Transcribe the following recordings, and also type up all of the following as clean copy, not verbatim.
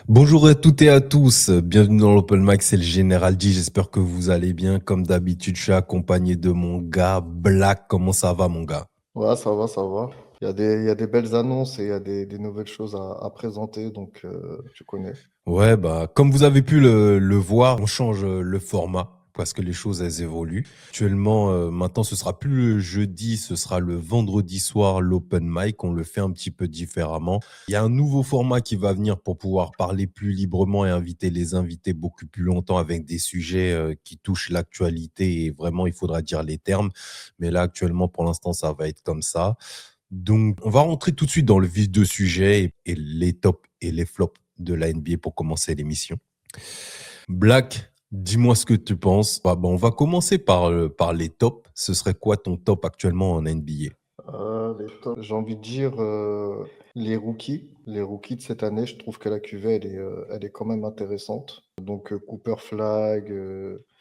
Bonjour à toutes et à tous, bienvenue dans l'Open Mic, c'est le Général D, j'espère que vous allez bien. Comme d'habitude, je suis accompagné de mon gars Black, comment ça va mon gars? Ouais, ça va, ça va. Il y a des belles annonces et il y a des nouvelles choses à présenter, donc tu connais. Ouais, bah, comme vous avez pu le voir, on change le format parce que les choses, elles évoluent. Actuellement, maintenant, ce sera plus le jeudi, ce sera le vendredi soir, l'open mic. On le fait un petit peu différemment. Il y a un nouveau format qui va venir pour pouvoir parler plus librement et inviter les invités beaucoup plus longtemps avec des sujets qui touchent l'actualité et vraiment, il faudra dire les termes. Mais là, actuellement, pour l'instant, ça va être comme ça. Donc, on va rentrer tout de suite dans le vif du sujet et les tops et les flops de la NBA pour commencer l'émission. Black, dis-moi ce que tu penses. On va commencer par les tops. Ce serait quoi ton top actuellement en NBA? J'ai envie de dire les rookies. Les rookies de cette année, je trouve que la QV, elle est quand même intéressante. Donc Cooper Flag,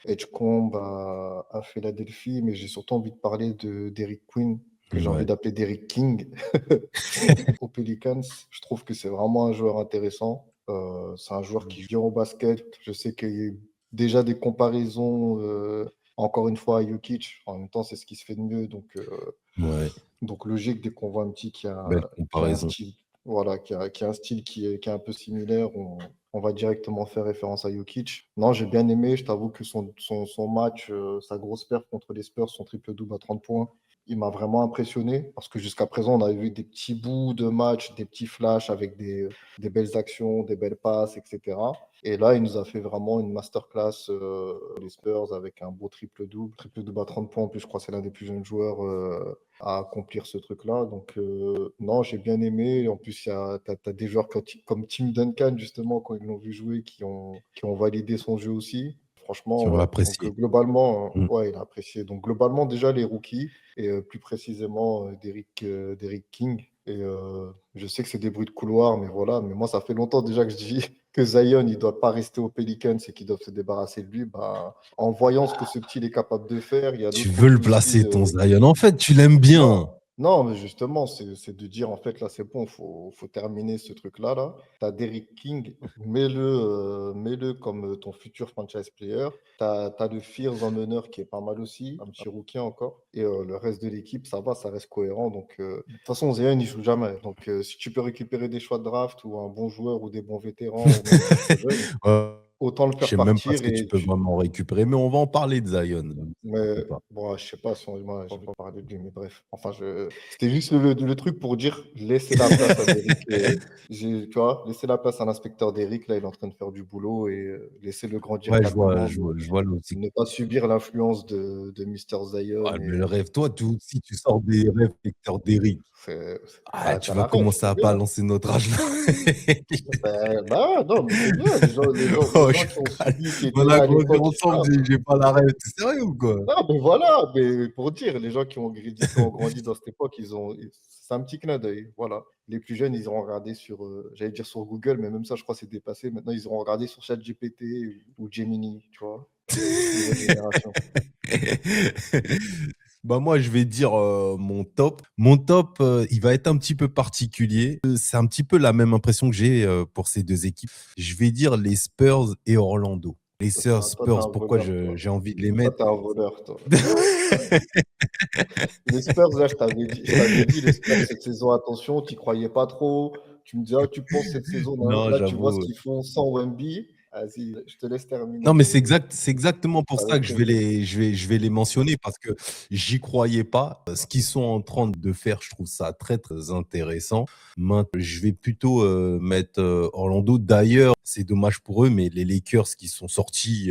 Edgecombe à Philadelphie, mais j'ai surtout envie de parler d'Eric Quinn, que j'ai envie Ouais, d'appeler d'Eric King aux Pelicans. Je trouve que c'est vraiment un joueur intéressant. C'est un joueur qui vient au basket. Je sais qu'il y a déjà des comparaisons, encore une fois, à Jokic. En même temps, c'est ce qui se fait de mieux. ouais, Donc logique, dès qu'on voit un petit belle qui a un comparaison. style, voilà, qui a un style qui est un peu similaire, on va directement faire référence à Jokic. Non, j'ai bien aimé. Je t'avoue que son match, sa grosse perf contre les Spurs, son triple-double à 30 points, il m'a vraiment impressionné parce que jusqu'à présent, on avait vu des petits bouts de match, des petits flashs avec des belles actions, des belles passes, etc. Et là, il nous a fait vraiment une masterclass, les Spurs, avec un beau triple-double. Triple-double à 30 points, en plus, je crois que c'est l'un des plus jeunes joueurs à accomplir ce truc-là. Donc, non, j'ai bien aimé. En plus, t'as des joueurs comme Tim Duncan, justement, quand ils l'ont vu jouer, qui ont validé son jeu aussi. Franchement, Tu as ouais. Donc, apprécié. globalement, Mm. ouais, il a apprécié. Donc, globalement, déjà, les rookies, et plus précisément, d'Eric King. Et je sais que c'est des bruits de couloir, mais voilà. Mais moi, ça fait longtemps déjà que je dis que Zion, il ne doit pas rester aux Pelicans et qu'ils doivent se débarrasser de lui. Bah, en voyant ce que ce petit est capable de faire, il y a Tu l'autre veux le côté aussi. placer, ton Zion. En fait, tu l'aimes Non, bien. non, mais justement, c'est de dire, en fait, là, c'est bon, faut terminer ce truc-là, là. Tu as Derrick King, mets-le comme ton futur franchise player. Tu as le Fears en meneur qui est pas mal aussi, un petit rookie encore. Et le reste de l'équipe, ça va, ça reste cohérent. Donc, de toute façon, Zion, il joue jamais. Donc, si tu peux récupérer des choix de draft ou un bon joueur ou des bons vétérans ou même des très jeunes, Ouais, autant le je faire sais même pas ce partir que tu et peux tu, vraiment récupérer, mais on va en parler de Zion. Ne mais t'inquiète pas. bon, je sais pas si moi, je vais pas parler de lui, mais bref. Enfin, c'était juste le truc pour dire laisser la place à Derrick. Tu vois, laisser la place à l'inspecteur Derrick. Là, il est en train de faire du boulot et laisser-le grandir Ouais, calmement, je vois l'optique. ne pas subir l'influence de Mister Zion. Ah, mais Et le rêve, toi, tu aussi, tu sors des rêves vecteurs d'Eric. Ah, tu t'as vas la ref, commencer c'est à bien. balancer notre âge là. Bah, non, mais c'est bien. Les Oh, gens je qui ont rigole. subi, qui étaient On là a à grandi l'époque, ils ensemble, savent. j'ai pas la rêve. T'es sérieux ou quoi? Non, mais voilà, mais pour dire, les gens qui ont grandi dans cette époque, c'est un petit clin d'œil. Voilà. Les plus jeunes, ils auront regardé sur, j'allais dire sur Google, mais même ça, je crois que c'est dépassé. Maintenant, ils auront regardé sur ChatGPT ou Gemini, tu vois. Nouvelle génération. Bah moi, je vais dire mon top. Mon top, il va être un petit peu particulier. C'est un petit peu la même impression que j'ai pour ces deux équipes. Je vais dire les Spurs et Orlando. Les Toi, t'es Spurs, un pourquoi voleur, toi. j'ai envie de les Toi, mettre? t'es un voleur, toi. Les Spurs, là, je t'avais dit, les Spurs, cette saison, attention, tu croyais pas trop. Tu me disais, ah, tu penses cette saison, là, Non, là, tu vois ce j'avoue. qu'ils font sans Wemby. Vas-y, je te laisse Non, terminer, mais mais c'est exactement pour ça avec que plaisir. je vais les mentionner parce que j'y croyais pas. Ce qu'ils sont en train de faire, je trouve ça très, très intéressant. Maintenant, je vais plutôt mettre Orlando. D'ailleurs, c'est dommage pour eux, mais les Lakers qui sont sortis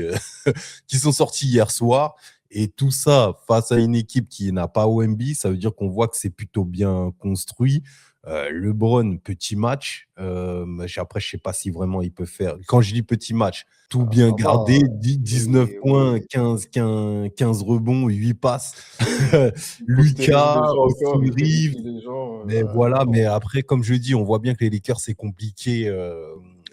hier soir. Et tout ça face à une équipe qui n'a pas Wemby, ça veut dire qu'on voit que c'est plutôt bien construit. LeBron, petit match. Après, je sais pas si vraiment il peut faire. Quand je dis petit match, tout Ah, bien ça va, gardé, hein. 19 Oui, points, oui. 15 rebonds, 8 passes. Il postérise Lucas, les gens Austin encore, il Reeves. terrifie les gens. Mais voilà, mais Non. après, comme je dis, on voit bien que les Lakers, c'est compliqué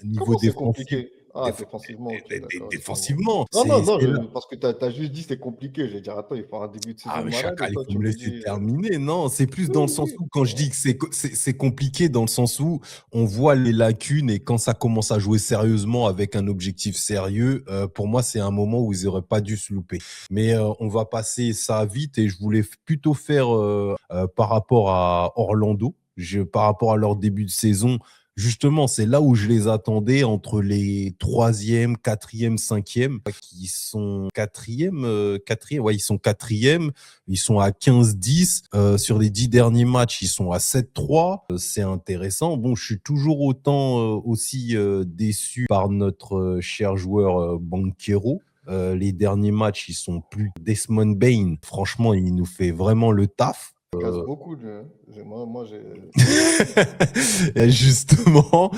niveau Comment c'est défensif. compliqué? Ah, défensivement, ok, d'accord, je vois. Défensivement, Non, non, non, c'est là. parce que tu as juste dit c'est compliqué. Je vais dire, attends, il faut un début de Ah, saison de mais malade et Chacal, il toi, faut tu me me laisser dis. terminer. Non, c'est plus Oui, dans le oui, sens oui. où, quand je dis que c'est compliqué, dans le sens où on voit les lacunes, et quand ça commence à jouer sérieusement avec un objectif sérieux, pour moi, c'est un moment où ils auraient pas dû se louper. Mais on va passer ça vite, et je voulais plutôt faire par rapport à Orlando, par rapport à leur début de saison. Justement, c'est là où je les attendais, entre les troisième, quatrième, cinquième, qui sont quatrième, quatrième, ouais, ils sont quatrième, ils sont à 15-10. Sur les 10 derniers matchs, ils sont à 7-3. C'est intéressant. Bon, je suis toujours autant aussi déçu par notre cher joueur Banchero. Les derniers matchs, ils sont plus. Desmond Bain, franchement, il nous fait vraiment le taf. Il casse beaucoup, lui, hein. Moi, j'ai. Et justement,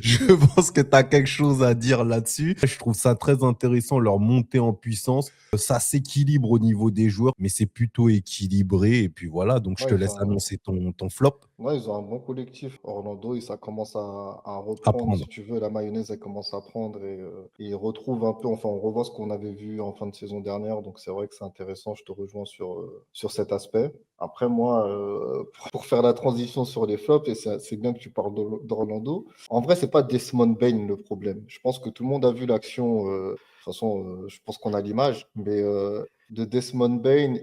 je pense que tu as quelque chose à dire là-dessus. Je trouve ça très intéressant, leur montée en puissance. Ça s'équilibre au niveau des joueurs, mais c'est plutôt équilibré. Et puis voilà, donc je Ouais, te laisse annoncer ton flop ouais, ils ont un bon collectif. Orlando, et ça commence à à reprendre, prendre. si tu veux. La mayonnaise, elle commence à prendre et ils retrouvent un peu. Enfin, on revoit ce qu'on avait vu en fin de saison dernière. Donc, c'est vrai que c'est intéressant. Je te rejoins sur cet aspect. Après, moi, pour faire la transition sur les flops, et c'est bien que tu parles d'Orlando. En vrai, c'est pas Desmond Bain le problème. Je pense que tout le monde a vu l'action. De toute façon, je pense qu'on a l'image. Mais de Desmond Bain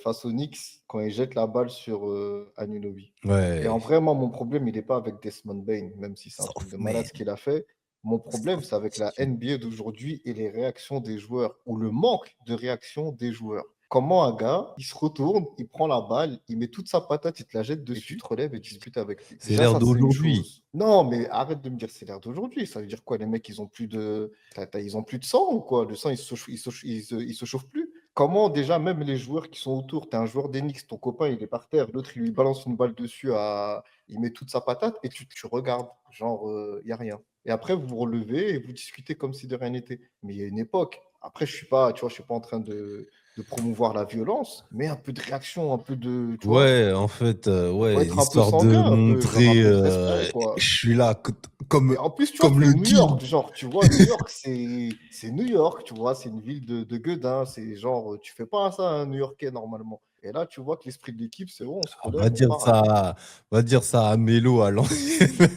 face aux Knicks quand il jette la balle sur Anunoby. Et en Ouais. vrai, moi, mon problème, il n'est pas avec Desmond Bain, même si c'est un truc Soft de malade man. ce qu'il a fait. Mon problème, c'est avec la NBA d'aujourd'hui et les réactions des joueurs, ou le manque de réaction des joueurs. Comment un gars, il se retourne, il prend la balle, il met toute sa patate, il te la jette dessus, tu te relèves et tu discutes avec lui. C'est Déjà, l'ère ça, c'est une d'aujourd'hui. chose. Non, mais arrête de me dire c'est l'ère d'aujourd'hui. Ça veut dire quoi? Les mecs, ils ont plus de, ils ont plus de sang ou quoi? Le sang, il se chauffe plus. Comment déjà, même les joueurs qui sont autour, tu es un joueur d'Enix, ton copain il est par terre, l'autre il lui balance une balle dessus, il met toute sa patate et tu regardes, genre, il n'y a rien. Et après, vous vous relevez et vous discutez comme si de rien n'était. Mais il y a une époque. Après, je suis pas, tu vois, je suis pas en train de promouvoir la violence, mais un peu de réaction, un peu de, tu vois, Ouais, en fait, il faut ouais, être un peu histoire de sanguin, un peu, genre un montrer, peu de respect, quoi. je suis là, Et comme, en plus, tu vois, comme c'est le New king. York, genre, tu vois, New York, c'est New York, tu vois, c'est une ville de gueudin, c'est genre, tu fais pas ça à un New-Yorkais normalement. Et là, tu vois que l'esprit de l'équipe, c'est bon, on se On relève, va on dire parle. ça, on va dire ça à Mélo à l'ancienne. Mais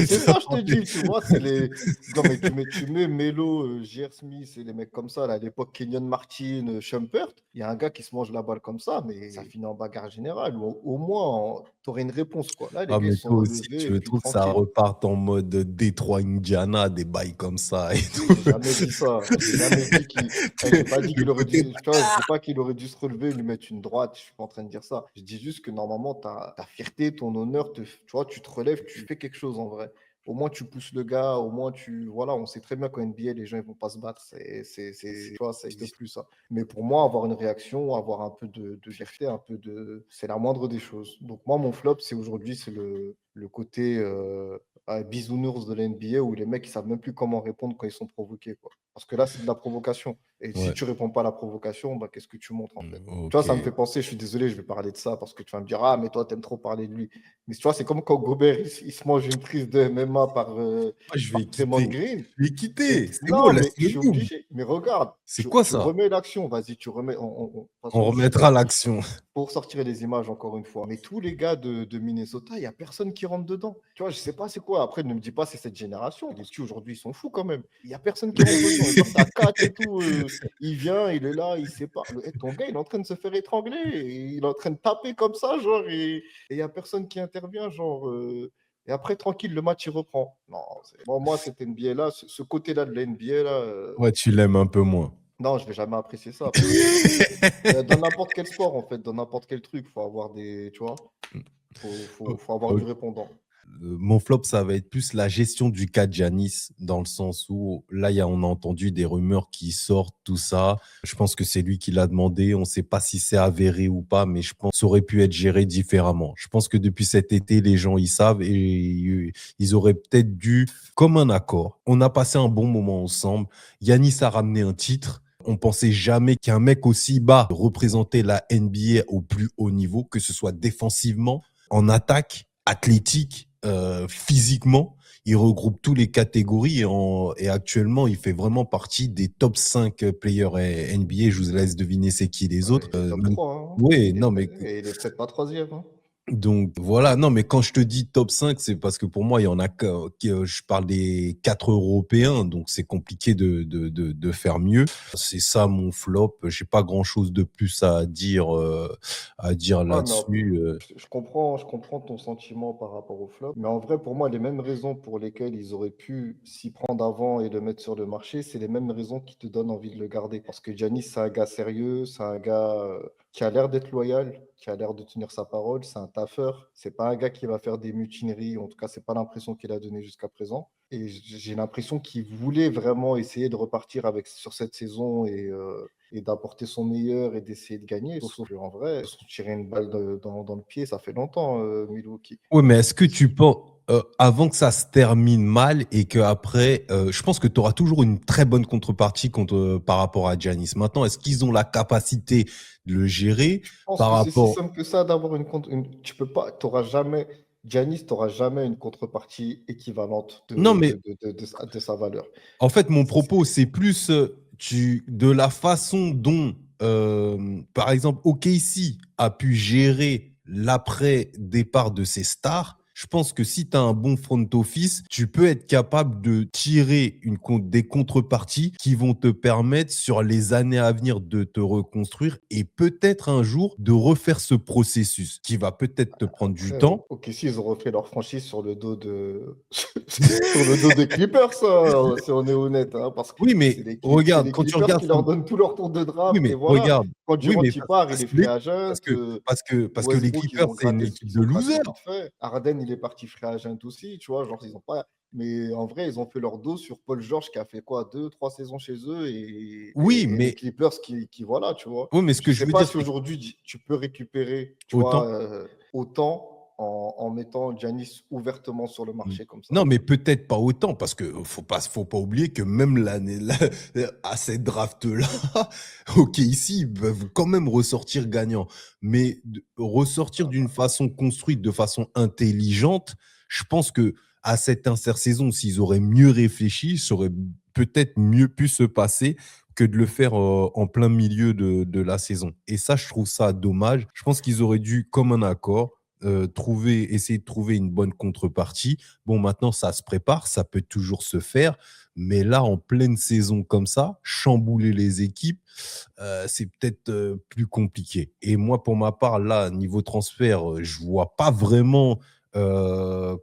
c'est ça, je te dis, tu vois, c'est les. Non, mais tu mets Melo, J.R. Smith et les mecs comme ça, là, à l'époque, Kenyon Martin, Shumpert, il y a un gars qui se mange la balle comme ça, mais ça finit en bagarre générale. Ou au moins, tu aurais une réponse, quoi. Là, les Ah, gars, ils mais se sont toi aussi, relevés tu et veux puis trop que ça tranquille. reparte en mode Détroit Indiana, des bails comme ça et tout. J'ai jamais dit ça. J'ai jamais dit qu'il. J'ai pas dit Le qu'il aurait côté dû. Tu vois, je dis pas qu'il aurait dû se relever, lui mettre une droite. Je suis pas en train de dire ça. Je dis juste que normalement, ta fierté, ton honneur, tu vois, tu te relèves, tu fais quelque chose en vrai. Au moins, tu pousses le gars. Au moins, tu. Voilà, on sait très bien qu'en NBA, les gens, ils vont pas se battre. Tu vois, ça n'existe plus, ça. Mais pour moi, avoir une réaction, avoir un peu de fierté, un peu de. C'est la moindre des choses. Donc, moi, mon flop, c'est aujourd'hui, c'est le côté. Bisounours de la NBA où les mecs ils savent même plus comment répondre quand ils sont provoqués, quoi. Parce que là, c'est de la provocation. Et si Ouais. tu réponds pas à la provocation, bah, qu'est-ce que tu montres en fait? Tu vois, ça me Ok. fait penser, je suis désolé, je vais parler de ça parce que tu vas me dire, ah, mais toi, t'aimes trop parler de lui. Mais tu vois, c'est comme quand Gobert, il se mange une prise de MMA Moi, je par vais Draymond quitter. Green. Je vais quitter. C'est bon, Non, mais je laisse-le suis move. obligé. Mais regarde, C'est tu, quoi tu ça? remets l'action, vas-y, tu remets. De toute On façon, je remettra pense l'action. pour sortir les images encore une fois. Mais tous les gars de Minnesota, il n'y a personne qui rentre dedans. Tu vois, je sais pas c'est quoi. Après, ne me dis pas c'est cette génération. Les petits aujourd'hui, ils sont fous quand même. Il n'y a personne qui rentre dedans. Et genre, t'as 4 et tout. Il vient, il est là, il sépare. Ton gars, il est en train de se faire étrangler. Et il est en train de taper comme ça, genre. Et il n'y a personne qui intervient, genre. Et après, tranquille, le match, il reprend. Non, bon, moi, cette NBA-là, ce côté-là de la NBA-là, Ouais, tu l'aimes un peu moins. non, je vais jamais apprécier ça parce que dans n'importe quel sport, en fait, dans n'importe quel truc, faut avoir des, tu vois, faut avoir du répondant. Mon flop, ça va être plus la gestion du cas de Giannis, dans le sens où là, on a entendu des rumeurs qui sortent, tout ça. Je pense que c'est lui qui l'a demandé. On ne sait pas si c'est avéré ou pas, mais je pense que ça aurait pu être géré différemment. Je pense que depuis cet été, les gens, ils savent, et ils auraient peut-être dû, comme un accord. On a passé un bon moment ensemble. Giannis a ramené un titre. On pensait jamais qu'un mec aussi bas représentait la NBA au plus haut niveau, que ce soit défensivement, en attaque, athlétique, physiquement. il regroupe tous les catégories et actuellement, il fait vraiment partie des top 5 players NBA. Je vous laisse deviner c'est qui les autres. Il est top 3, hein. Oui, non, mais Et il est peut-être pas troisième, hein. donc voilà, non, mais quand je te dis top 5, c'est parce que pour moi, il y en a que je parle des 4 Européens, donc c'est compliqué de faire mieux. C'est ça mon flop. J'ai pas grand-chose de plus à dire Ouais, mais là-dessus. je comprends ton sentiment par rapport au flop. Mais en vrai, pour moi, les mêmes raisons pour lesquelles ils auraient pu s'y prendre avant et le mettre sur le marché, c'est les mêmes raisons qui te donnent envie de le garder. Parce que Giannis, c'est un gars sérieux, c'est un gars qui a l'air d'être loyal, qui a l'air de tenir sa parole, c'est un taffeur. C'est pas un gars qui va faire des mutineries. En tout cas, c'est pas l'impression qu'il a donnée jusqu'à présent. Et j'ai l'impression qu'il voulait vraiment essayer de repartir sur cette saison et d'apporter son meilleur et d'essayer de gagner. Sauf qu'en vrai, ils se sont tirés une balle dans le pied, ça fait longtemps, Milwaukee. Ouais, mais est-ce que tu penses, avant que ça se termine mal et qu'après, je pense que tu auras toujours une très bonne contrepartie par rapport à Giannis. Maintenant, est-ce qu'ils ont la capacité de le gérer Je pense par que c'est si rapport... simple que ça d'avoir tu peux pas, t'auras jamais, Giannis, t'auras jamais une contrepartie équivalente Non, mais de sa valeur. en fait, mon C'est- propos, c'est plus de la façon dont, par exemple, OKC a pu gérer l'après-départ de ses stars. Je pense que si tu as un bon front office, tu peux être capable de tirer des contreparties qui vont te permettre sur les années à venir de te reconstruire et peut-être un jour de refaire ce processus qui va peut-être te prendre du Après, temps. ok, si ils ont refait leur franchise sur le dos sur le dos des Clippers, ça, si on est honnête, hein, parce que Oui, c'est mais c'est regarde, les quand tu Clippers regardes qui ça. leur donnent tout leur tour de Oui, draft, et mais voilà. regarde. Quand Oui, Durant mais il part, il parce est que free agent. les Westbrook, Clippers, c'est une équipe ils de ont gratté losers. vite fait. Harden, il est parti free agent aussi, tu vois, genre ils ont pas. Mais en vrai, ils ont fait leur dos sur Paul George qui a fait quoi, 2, 3 saisons chez eux Oui, et les mais, Clippers qui voilà, tu vois. oui, mais ce Je que je sais veux pas dire, si c'est aujourd'hui tu peux récupérer, tu vois, autant. autant en mettant Giannis ouvertement sur le Mm. marché comme ça. Non, mais peut-être pas autant, parce que faut pas oublier que même à cette draft-là, ok, ici, ils peuvent quand même ressortir gagnants. Mais ressortir d'une façon construite, de façon intelligente, je pense que à cette intersaison, s'ils auraient mieux réfléchi, ça aurait peut-être mieux pu se passer que de le faire en plein milieu de la saison. Et ça, je trouve ça dommage. Je pense qu'ils auraient dû, comme un accord, essayer de trouver une bonne contrepartie. Bon, maintenant, ça se prépare, ça peut toujours se faire, mais là, en pleine saison comme ça, chambouler les équipes, c'est peut-être plus compliqué. Et moi, pour ma part, là, niveau transfert, je vois pas vraiment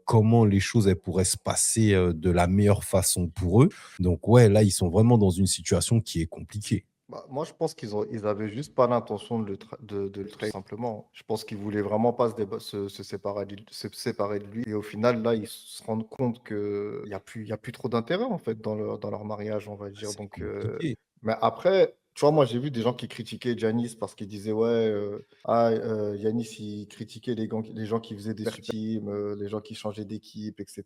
comment les choses elles pourraient se passer de la meilleure façon pour eux. Donc ouais, là, ils sont vraiment dans une situation qui est compliquée. Bah, moi, je pense ils avaient juste pas l'intention de le trade simplement. Je pense qu'ils voulaient vraiment pas se séparer de lui. Et au final, là, ils se rendent compte qu'il y a plus trop d'intérêt en fait dans leur mariage, on va Ah, dire. c'est Donc, compliqué. mais après, tu vois, moi, j'ai vu des gens qui critiquaient Giannis parce qu'ils disaient, ouais, Giannis, il critiquait les gens qui faisaient des super teams, les gens qui changeaient d'équipe, etc.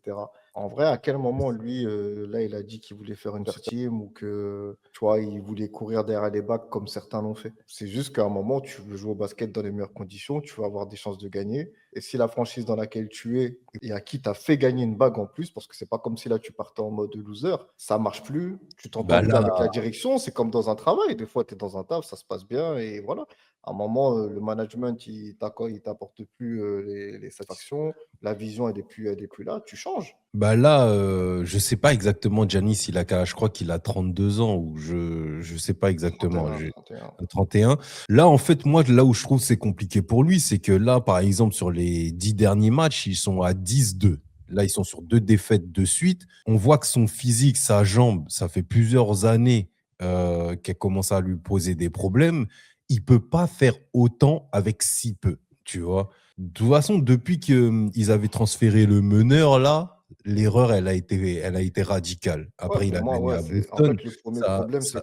En vrai, à quel moment, lui, là, il a dit qu'il voulait faire une super team ou que, tu vois, il voulait courir derrière les bacs comme certains l'ont fait. C'est juste qu'à un moment, tu veux jouer au basket dans les meilleures conditions, tu vas avoir des chances de gagner. Et si la franchise dans laquelle tu es et à qui tu as fait gagner une bague en plus, parce que c'est pas comme si là tu partais en mode loser, ça marche plus, tu t'entends Bah plus avec là, la direction, c'est comme dans un travail. Des fois, tu es dans un taf, ça se passe bien et voilà. À un moment, le management, il t'apporte plus les satisfactions, la vision, elle est plus là, tu changes. je sais pas exactement, Giannis, il a quel âge? Je crois qu'il a 32 ans ou je sais pas exactement. 31, J'ai 31. 31. Là, en fait, moi, là où je trouve c'est compliqué pour lui, c'est que là, par exemple, sur les 10 derniers matchs, ils sont à 10-2. Là, ils sont sur 2 défaites de suite. On voit que son physique, sa jambe, ça fait plusieurs années qu'elle commence à lui poser des problèmes. Il peut pas faire autant avec si peu, tu vois. De toute façon, depuis qu'ils avaient transféré le meneur, là, l'erreur, elle a été radicale. Ouais, Après, il pour a moi, gagné ouais, à en Boston. fait, le premier Ça, problème, ça,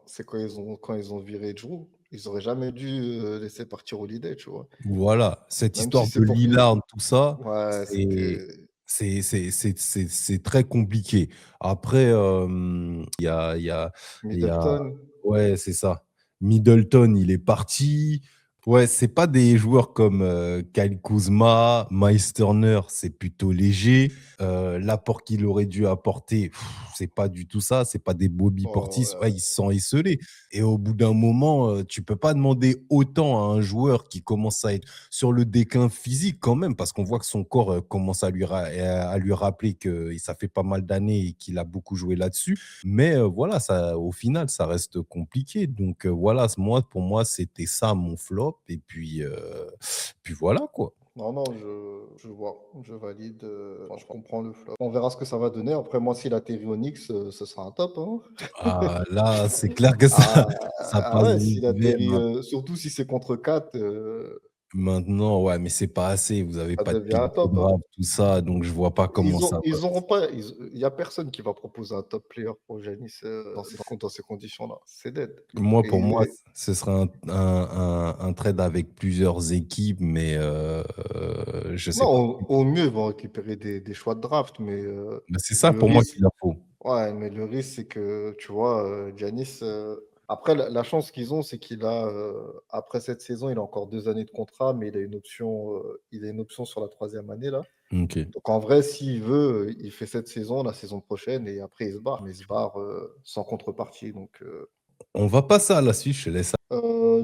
c'est quand ils ont viré Drew. Ils auraient jamais dû laisser partir Holiday, tu vois. voilà, cette Même si histoire c'est de pour que. Lillard, tout ça, Ouais, c'est c'était c'est très compliqué. Après, il y a, Middleton. ouais, c'est ça. Middleton, il est parti. Ouais, c'est pas des joueurs comme, Kyle Kuzma, Miles Turner, c'est plutôt léger. L'apport qu'il aurait dû apporter, c'est pas du tout ça, c'est pas des Bobby Oh, Portis. Ouais, il se sent esseulé et au bout d'un moment, tu peux pas demander autant à un joueur qui commence à être sur le déclin physique quand même, parce qu'on voit que son corps, commence à lui rappeler que ça fait pas mal d'années et qu'il a beaucoup joué là-dessus. Mais voilà, ça, au final, ça reste compliqué. Donc voilà, moi, pour moi, c'était ça mon flop. Et puis voilà quoi. non, non, je vois, je valide, enfin, je comprends le flop. On verra ce que ça va donner. Après, moi, s'il atterrit au Knicks, ce sera un top, hein. Ah, là, c'est clair que ça, Ah, ça ah passe ouais, vite s'il fait. atterrit, surtout si c'est contre 4, Maintenant, ouais, mais c'est pas assez. Vous avez ça pas de devient pic un de top, hein. draft, tout ça, donc je vois pas comment ça va. Ils auront pas, il y a personne qui va proposer un top player pour Giannis dans ces conditions-là. C'est dead. Moi, pour moi, Et ce serait un trade avec plusieurs équipes, mais je sais non, pas. au mieux, ils vont récupérer des choix de draft, mais Mais c'est ça le pour moi risque, qu'il leur faut. ouais, mais le risque, c'est que, tu vois, Giannis, après, la chance qu'ils ont, c'est qu'il a, après cette saison, il a encore 2 années de contrat, mais il a une option sur la troisième année, là. OK. Donc en vrai, s'il veut, il fait cette saison, la saison prochaine, et après il se barre, mais il se barre sans contrepartie. Donc, On va passer à la suite, je te laisse.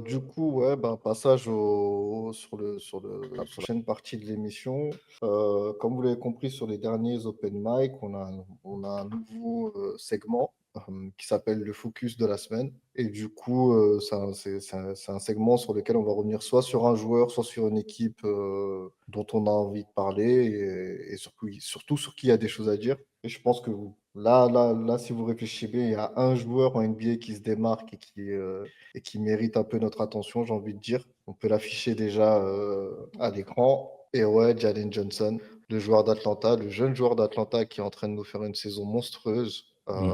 du coup, ouais, ben, passage la prochaine partie de l'émission. Comme vous l'avez compris, sur les derniers open mic, on a un nouveau segment qui s'appelle le focus de la semaine. Et du coup, c'est un segment sur lequel on va revenir soit sur un joueur, soit sur une équipe dont on a envie de parler et surtout sur qui il y a des choses à dire. Et je pense que là, si vous réfléchissez bien, il y a un joueur en NBA qui se démarque et qui mérite un peu notre attention, j'ai envie de dire. On peut l'afficher déjà à l'écran. Et ouais, Jalen Johnson, le joueur d'Atlanta, le jeune joueur d'Atlanta qui est en train de nous faire une saison monstrueuse. Mmh.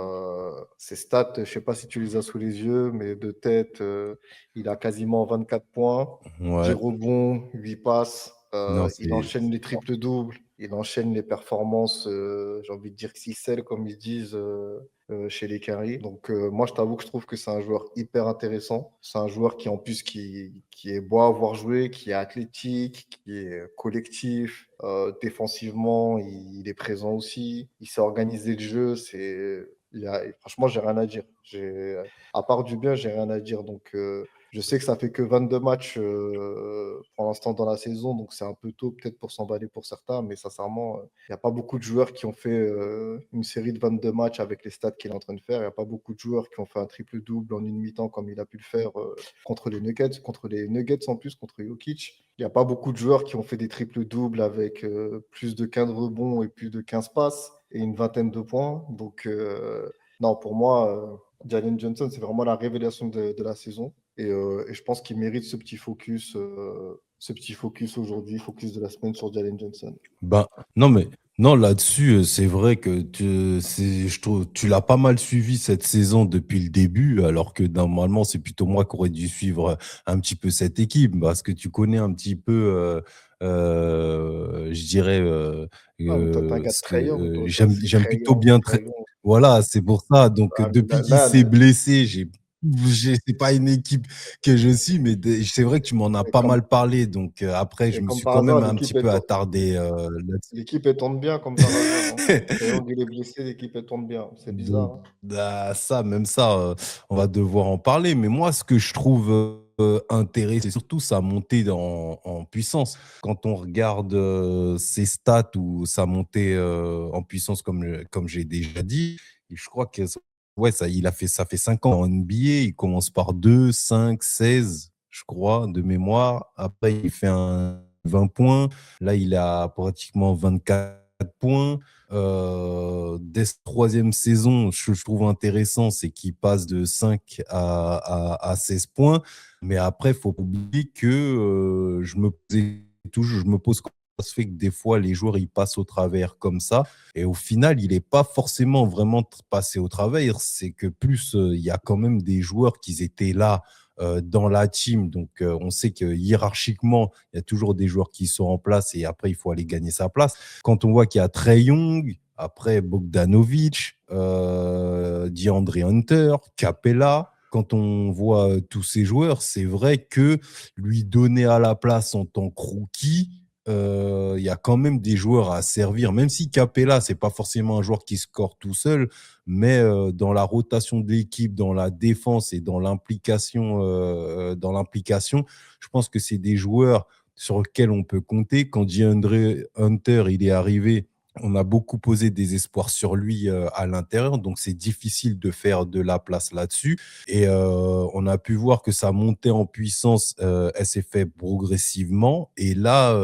Ses stats, je ne sais pas si tu les as sous les yeux, mais de tête, il a quasiment 24 points, 10 Ouais, rebonds, 8 passes. non, Il c'est enchaîne les triples-doubles, il enchaîne les performances, j'ai envie de dire XXL, comme ils disent chez les Caries. Donc, moi, je t'avoue que je trouve que c'est un joueur hyper intéressant. C'est un joueur qui, en plus, qui est beau à voir jouer, qui est athlétique, qui est collectif. Défensivement, il est présent aussi. Il sait organiser le jeu. Franchement, j'ai rien à dire. À part du bien, j'ai rien à dire. Donc, je sais que ça fait que 22 matchs pour l'instant dans la saison, donc c'est un peu tôt peut-être pour s'emballer pour certains, mais sincèrement, il n'y a pas beaucoup de joueurs qui ont fait une série de 22 matchs avec les stats qu'il est en train de faire. Il n'y a pas beaucoup de joueurs qui ont fait un triple-double en une mi-temps comme il a pu le faire contre les Nuggets en plus, contre Jokic. Il n'y a pas beaucoup de joueurs qui ont fait des triples-doubles avec plus de 15 rebonds et plus de 15 passes et une vingtaine de points. Donc, non, pour moi, Jalen Johnson, c'est vraiment la révélation de la saison. Et je pense qu'il mérite ce petit focus aujourd'hui, focus de la semaine sur Jalen Johnson. ben, non, mais non, là-dessus, c'est vrai que je trouve, tu l'as pas mal suivi cette saison depuis le début, alors que normalement, c'est plutôt moi qui aurais dû suivre un petit peu cette équipe, parce que tu connais un petit peu, je dirais, Ah, mais toi, t'es un gars de Trae Young, toi. Toi, c'est j'aime Trae plutôt Young, bien. Trae Young. Voilà, c'est pour ça. Donc, Ah, mais depuis qu'il s'est blessé, c'est pas une équipe que je suis, mais c'est vrai que tu m'en as et pas comme, mal parlé. Donc après, je et me comme suis par quand même hasard, un petit peu attardé là-dessus. l'équipe, elle tourne bien, comme par hasard, hein. Trae Young, il est blessé, l'équipe, elle tourne bien. C'est bizarre, Donc, hein. ça, même ça, on va devoir en parler. Mais moi, ce que je trouve intéressant, c'est surtout sa montée en puissance. Quand on regarde ses stats ou sa montée en puissance, comme j'ai déjà dit, je crois que ouais, ça fait 5 ans en NBA. Il commence par 2, 5, 16, je crois, de mémoire. Après, il fait un 20 points. Là, il a pratiquement 24 points. Dès cette troisième saison, je trouve intéressant, c'est qu'il passe de 5 à 16 points. Mais après, il faut pas oublier que je me pose comment ça se fait que des fois, les joueurs, ils passent au travers comme ça. Et au final, il n'est pas forcément vraiment passé au travers. C'est que plus, il y a quand même des joueurs qui étaient là dans la team. Donc, on sait que hiérarchiquement, il y a toujours des joueurs qui sont en place et après, il faut aller gagner sa place. Quand on voit qu'il y a Trae Young, après Bogdanovic, DeAndre Hunter, Capella, quand on voit tous ces joueurs, c'est vrai que lui donner à la place en tant que rookie, il y a quand même des joueurs à servir, même si Capella, c'est pas forcément un joueur qui score tout seul, mais dans la rotation de l'équipe, dans la défense et dans l'implication, je pense que c'est des joueurs sur lesquels on peut compter. Quand DeAndre Hunter il est arrivé, on a beaucoup posé des espoirs sur lui à l'intérieur, donc c'est difficile de faire de la place là-dessus. Et on a pu voir que sa montée en puissance, elle s'est fait progressivement. Et là,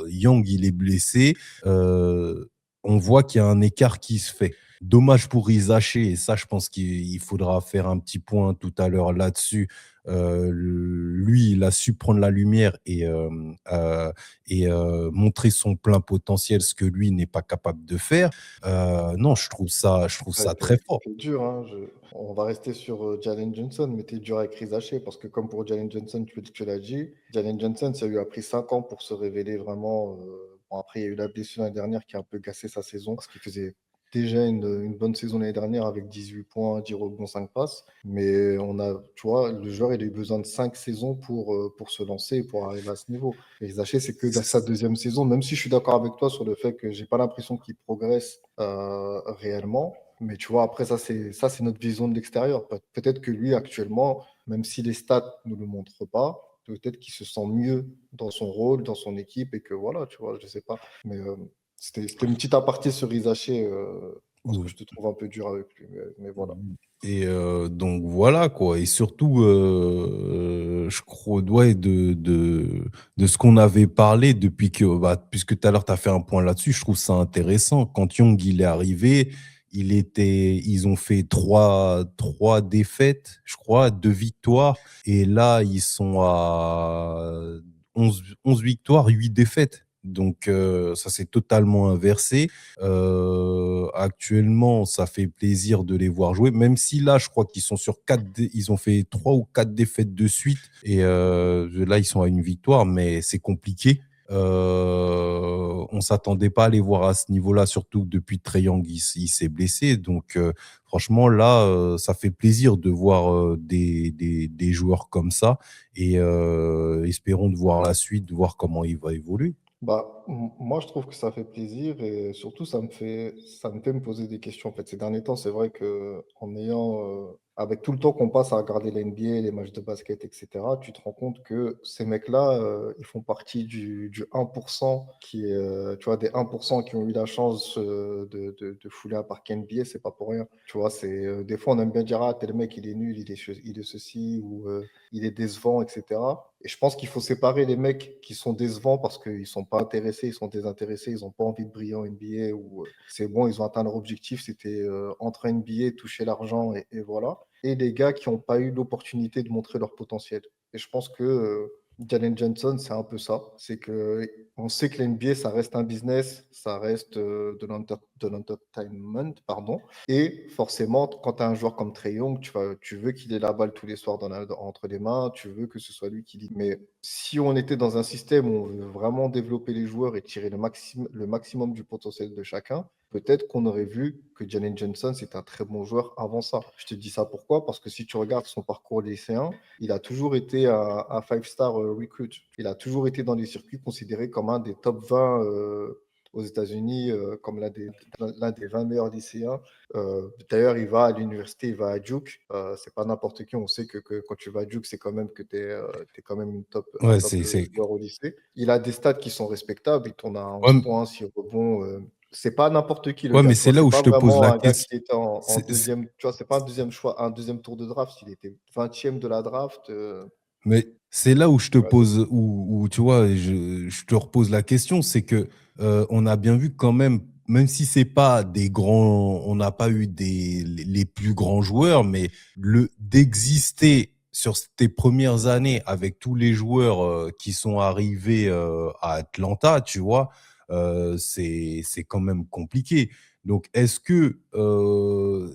Young, il est blessé. Euh, on voit qu'il y a un écart qui se fait. Dommage pour Rizaché, et ça, je pense qu'il faudra faire un petit point tout à l'heure là-dessus. Lui, il a su prendre la lumière et montrer son plein potentiel, ce que lui n'est pas capable de faire. Non, je trouve ça très fort. T'es dur, hein. On va rester sur Jalen Johnson, mais t'es dur avec Chris Haché, parce que comme pour Jalen Johnson, tu l'as dit, Jalen Johnson, ça lui a pris 5 ans pour se révéler vraiment. Bon, après, il y a eu la blessure l'année dernière qui a un peu gassé sa saison, parce qu'il faisait déjà une bonne saison l'année dernière avec 18 points, 10 rebonds, 5 passes. Mais tu vois, le joueur, il a eu besoin de 5 saisons pour se lancer et pour arriver à ce niveau. Et Zaché, c'est que dans sa deuxième saison, même si je suis d'accord avec toi sur le fait que j'ai pas l'impression qu'il progresse réellement. Mais tu vois, après, ça, c'est notre vision de l'extérieur. Peut-être que lui, actuellement, même si les stats ne le montrent pas, peut-être qu'il se sent mieux dans son rôle, dans son équipe, et que voilà, tu vois, je sais pas. Mais c'était une petite aparté sur Isaché, parce que je te trouve un peu dur avec lui. Mais voilà. Et donc voilà quoi. Et surtout, je crois, ouais, de ce qu'on avait parlé depuis que, puisque tout à l'heure tu as fait un point là-dessus, je trouve ça intéressant. Quand Young il est arrivé, ils ont fait trois défaites, je crois, 2 victoires. Et là, ils sont à 11 victoires, 8 défaites. Donc ça s'est totalement inversé. Actuellement, ça fait plaisir de les voir jouer, même si là, je crois qu'ils sont sur ils ont fait 3 ou 4 défaites de suite, et là, ils sont à une victoire, mais c'est compliqué. On s'attendait pas à les voir à ce niveau-là, surtout que depuis Trae Young, il s'est blessé. Donc, franchement, là, ça fait plaisir de voir des joueurs comme ça, et espérons de voir la suite, de voir comment il va évoluer. Moi, je trouve que ça fait plaisir et surtout, ça me fait me poser des questions. En fait, ces derniers temps, c'est vrai que avec tout le temps qu'on passe à regarder la NBA, les matchs de basket, etc., tu te rends compte que ces mecs-là, ils font partie du 1% qui est, tu vois, des 1% qui ont eu la chance de fouler un parquet NBA, c'est pas pour rien. Tu vois, des fois, on aime bien dire, ah, tel mec, il est nul, il est ceci, ou il est décevant, etc. Et je pense qu'il faut séparer les mecs qui sont décevants parce qu'ils ne sont pas intéressés, ils sont désintéressés, ils n'ont pas envie de briller en NBA ou c'est bon, ils ont atteint leur objectif, c'était entrer en NBA, toucher l'argent et voilà. Et les gars qui n'ont pas eu l'opportunité de montrer leur potentiel. Et je pense que Jalen Johnson, c'est un peu ça. C'est que on sait que l'NBA, ça reste un business, ça reste de l'entertainment, pardon. Et forcément, quand tu as un joueur comme Trae Young, tu veux qu'il ait la balle tous les soirs entre les mains, tu veux que ce soit lui qui lead. Mais si on était dans un système où on veut vraiment développer les joueurs et tirer le maximum du potentiel de chacun, peut-être qu'on aurait vu que Jalen Johnson, c'est un très bon joueur avant ça. Je te dis ça pourquoi? Parce que si tu regardes son parcours lycéen, il a toujours été un five-star recruit. Il a toujours été dans les circuits considéré comme un des top 20 aux États-Unis, comme l'un des 20 meilleurs lycéens. D'ailleurs, il va à l'université, il va à Duke. C'est pas n'importe qui. On sait que quand tu vas à Duke, c'est quand même que tu es quand même un Ouais, top joueur au lycée. Il a des stats qui sont respectables. Il tourne à 11 ouais, points, 6 rebonds. C'est pas n'importe qui, le ouais, gars. mais Tu c'est vois, là c'est où pas je te pose vraiment la un gars qui question. était en C'est- c'est- deuxième. Tu vois, c'est pas un deuxième choix, un deuxième tour de draft. Il était 20e de la draft. Mais c'est là où je te Vas-y. pose, où, tu vois, je te repose la question, c'est que on a bien vu quand même si c'est pas des grands, on n'a pas eu les plus grands joueurs, mais d'exister sur tes premières années avec tous les joueurs qui sont arrivés à Atlanta, tu vois, c'est quand même compliqué. Donc, est-ce que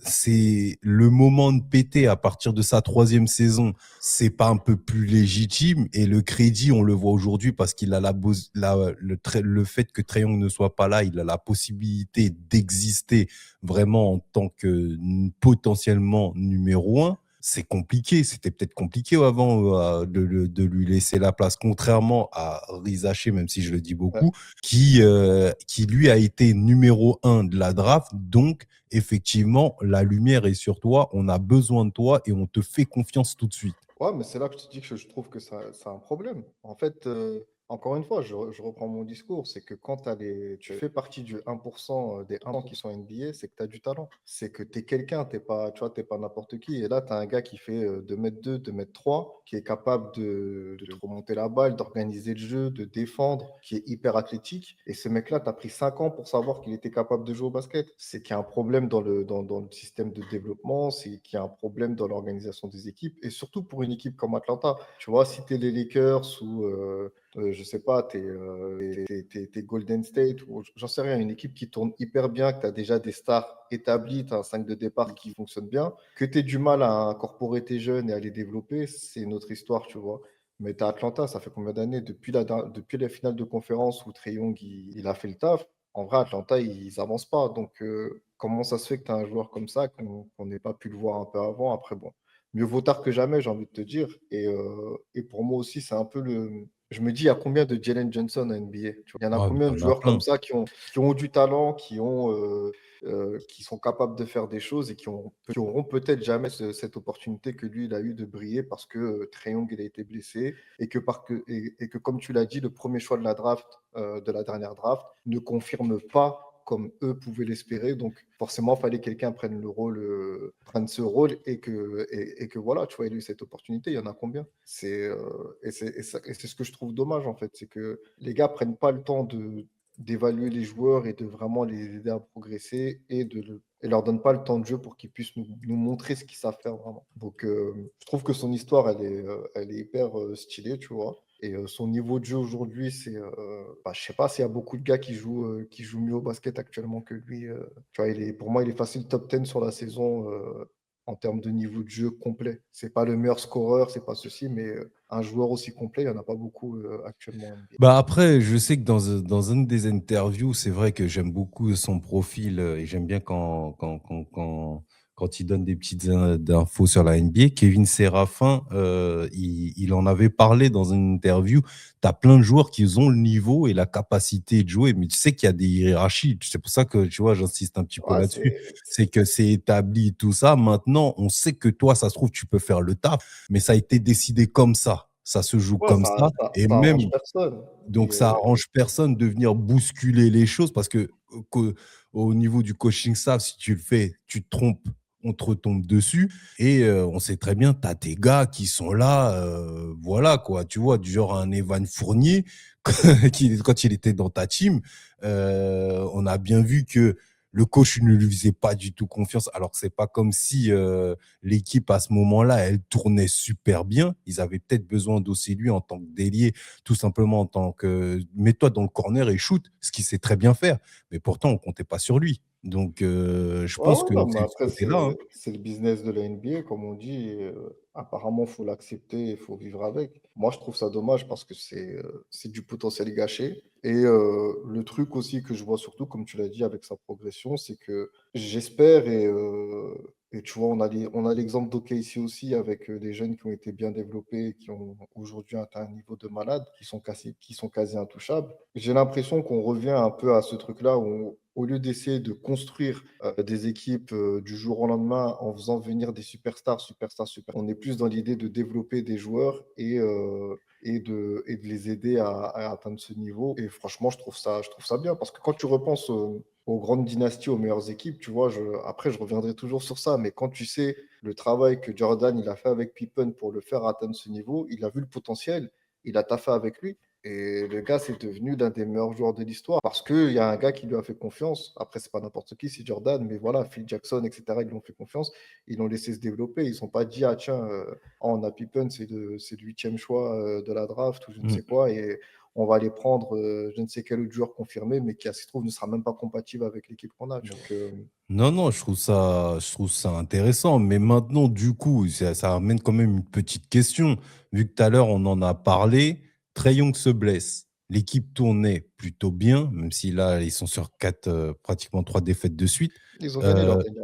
c'est le moment de péter à partir de sa troisième saison? C'est pas un peu plus légitime, et le crédit, on le voit aujourd'hui parce qu'il a le fait que Trae Young ne soit pas là, il a la possibilité d'exister vraiment en tant que potentiellement numéro un. c'est compliqué. C'était peut-être compliqué avant de lui laisser la place, contrairement à Rizaché, même si je le dis Ouais. beaucoup, qui lui a été numéro un de la draft. Donc, effectivement, la lumière est sur toi. On a besoin de toi et on te fait confiance tout de suite. Ouais, mais c'est là que je te dis que je trouve que ça, c'est un problème. En fait, encore une fois, je reprends mon discours, c'est que quand tu fais partie du 1% des 1% qui sont NBA, c'est que tu as du talent. C'est que tu es quelqu'un, t'es pas, tu vois, t'es pas n'importe qui. Et là, tu as un gars qui fait 2 m 2, 2 m 3, qui est capable de te remonter la balle, d'organiser le jeu, de défendre, qui est hyper athlétique. Et ce mec-là, tu as pris 5 ans pour savoir qu'il était capable de jouer au basket. C'est qu'il y a un problème dans le système de développement, c'est qu'il y a un problème dans l'organisation des équipes, et surtout pour une équipe comme Atlanta. Tu vois, si tu es les Lakers ou, je sais pas, t'es Golden State, ou j'en sais rien, une équipe qui tourne hyper bien, que tu as déjà des stars établies, tu as un 5 de départ qui fonctionne bien, que tu aies du mal à incorporer tes jeunes et à les développer, c'est une autre histoire, tu vois. Mais tu Atlanta, ça fait combien d'années depuis la finale de conférence où Trae Young il a fait le taf? En vrai, Atlanta, ils avancent pas. Donc, comment ça se fait que tu as un joueur comme ça qu'on n'ait pas pu le voir un peu avant? Après, bon, mieux vaut tard que jamais, j'ai envie de te dire. Et pour moi aussi, c'est un peu le. Je me dis, il y a combien de Jalen Johnson en NBA? Tu vois, il y en a Ah, mais combien de t'en as joueurs comme plein. ça qui ont du talent, qui sont capables de faire des choses et qui auront peut-être jamais cette opportunité que lui, il a eu de briller parce que Trae Young, il a été blessé et que, comme tu l'as dit, le premier choix de la draft, de la dernière draft, ne confirme pas comme eux pouvaient l'espérer. Donc, forcément, il fallait que quelqu'un prenne ce rôle et que voilà, tu vois, il a eu cette opportunité. Il y en a combien? Et c'est ce que je trouve dommage, en fait. C'est que les gars prennent pas le temps d'évaluer les joueurs et de vraiment les aider à progresser et leur donnent pas le temps de jeu pour qu'ils puissent nous montrer ce qu'ils savent faire vraiment. Donc, je trouve que son histoire, elle est hyper stylée, tu vois. Et son niveau de jeu aujourd'hui, je sais pas s'il y a beaucoup de gars qui jouent mieux au basket actuellement que lui. Tu vois, pour moi, il est facile top 10 sur la saison en termes de niveau de jeu complet. C'est pas le meilleur scoreur, c'est pas ceci, mais un joueur aussi complet, il n'y en a pas beaucoup actuellement en NBA. Bah après, je sais que dans une des interviews, c'est vrai que j'aime beaucoup son profil et j'aime bien quand il donne des petites infos sur la NBA. Kevin Séraphin, il en avait parlé dans une interview. Tu as plein de joueurs qui ont le niveau et la capacité de jouer, mais tu sais qu'il y a des hiérarchies. C'est pour ça que, tu vois, j'insiste un petit peu Ouais, là-dessus. C'est que c'est établi tout ça. Maintenant, on sait que toi, ça se trouve, tu peux faire le taf, mais ça a été décidé comme ça. Ça se joue ouais, comme ça, ça. ça, Et ça arrange même, personne. donc ça arrange personne de venir bousculer les choses parce que au niveau du coaching staff, si tu le fais, tu te trompes, on te retombe dessus. Et on sait très bien, tu as tes gars qui sont là, voilà quoi, tu vois, du genre un Evan Fournier, quand il était dans ta team, on a bien vu que le coach ne lui faisait pas du tout confiance, alors que c'est pas comme si l'équipe à ce moment-là, elle tournait super bien. Ils avaient peut-être besoin d'aussi lui en tant que délié, tout simplement en tant que mets-toi dans le corner et shoot, ce qu'il sait très bien faire. Mais pourtant, on comptait pas sur lui. Donc, je Ouais, pense ouais, que non, mais c'est de ce après, côté-là, hein. c'est le business de la NBA, comme on dit. Et, apparemment, il faut l'accepter, il faut vivre avec. Moi, je trouve ça dommage parce que c'est du potentiel gâché. Et le truc aussi que je vois surtout, comme tu l'as dit, avec sa progression, c'est que j'espère, et tu vois, on a l'exemple d'OKC aussi, avec des jeunes qui ont été bien développés, et qui ont aujourd'hui atteint un niveau de malade, qui sont quasi intouchables. J'ai l'impression qu'on revient un peu à ce truc-là où au lieu d'essayer de construire des équipes du jour au lendemain en faisant venir des superstars, superstars, superstars, on est plus dans l'idée de développer des joueurs et de les aider à atteindre ce niveau. Et franchement, je trouve ça bien parce que quand tu repenses aux grandes dynasties, aux meilleures équipes, tu vois, après, je reviendrai toujours sur ça, mais quand tu sais le travail que Jordan il a fait avec Pippen pour le faire atteindre ce niveau, il a vu le potentiel, il a taffé avec lui. Et le gars, c'est devenu l'un des meilleurs joueurs de l'histoire parce qu'il y a un gars qui lui a fait confiance. Après, c'est pas n'importe qui, c'est Jordan, mais voilà, Phil Jackson, etc., ils lui ont fait confiance. Ils l'ont laissé se développer. Ils ne sont pas dit, ah tiens, on a Pippen, c'est le huitième choix de la draft ou je ne sais Mm. quoi, et on va aller prendre je ne sais quel autre joueur confirmé, mais qui, à se trouve, ne sera même pas compatible avec l'équipe qu'on a. Donc, Non, non, je trouve ça intéressant. Mais maintenant, du coup, ça amène quand même une petite question. Vu que tout à l'heure, on en a parlé, Trae Young se blesse. l'équipe tournait plutôt bien, même si là, ils sont sur 4, pratiquement 3 défaites de suite. Heu, Ils ont gagné leur ouais, dernier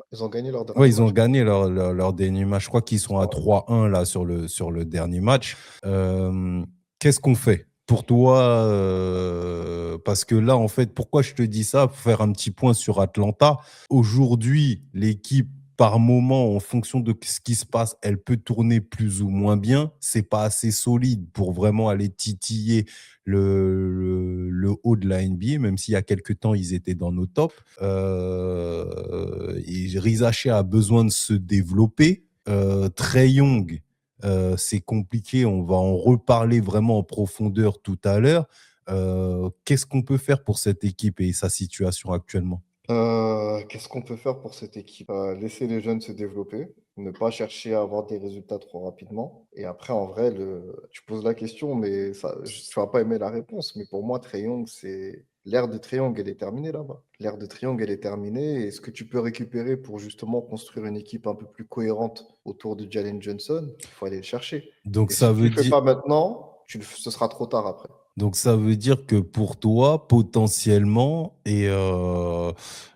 ils ont match. gagné leur dernier match. Je crois qu'ils sont à Ouais. 3-1 là sur le dernier match. Qu'est-ce qu'on fait? Pour toi, parce que là, en fait, pourquoi je te dis ça? Pour faire un petit point sur Atlanta. Aujourd'hui, l'équipe, par moment, en fonction de ce qui se passe, elle peut tourner plus ou moins bien. C'est pas assez solide pour vraiment aller titiller le haut de la NBA, même s'il y a quelques temps, ils étaient dans nos tops. Et Rizaché a besoin de se développer. Trae Young, c'est compliqué. On va en reparler vraiment en profondeur tout à l'heure. Qu'est-ce qu'on peut faire pour cette équipe et sa situation actuellement? Qu'est-ce qu'on peut faire pour cette équipe? Laisser les jeunes se développer, ne pas chercher à avoir des résultats trop rapidement. Et après, en vrai, tu poses la question, mais ça, tu vas pas aimer la réponse. Mais pour moi, Trae Young, c'est l'ère de Trae Young, elle est terminée là-bas. L'ère de Trae Young, elle est terminée. Et ce que tu peux récupérer pour justement construire une équipe un peu plus cohérente autour de Jalen Johnson, il faut aller le chercher. Donc Et ça si tu veut le fais dire, pas maintenant, ce sera trop tard après. donc ça veut dire que pour toi, potentiellement, et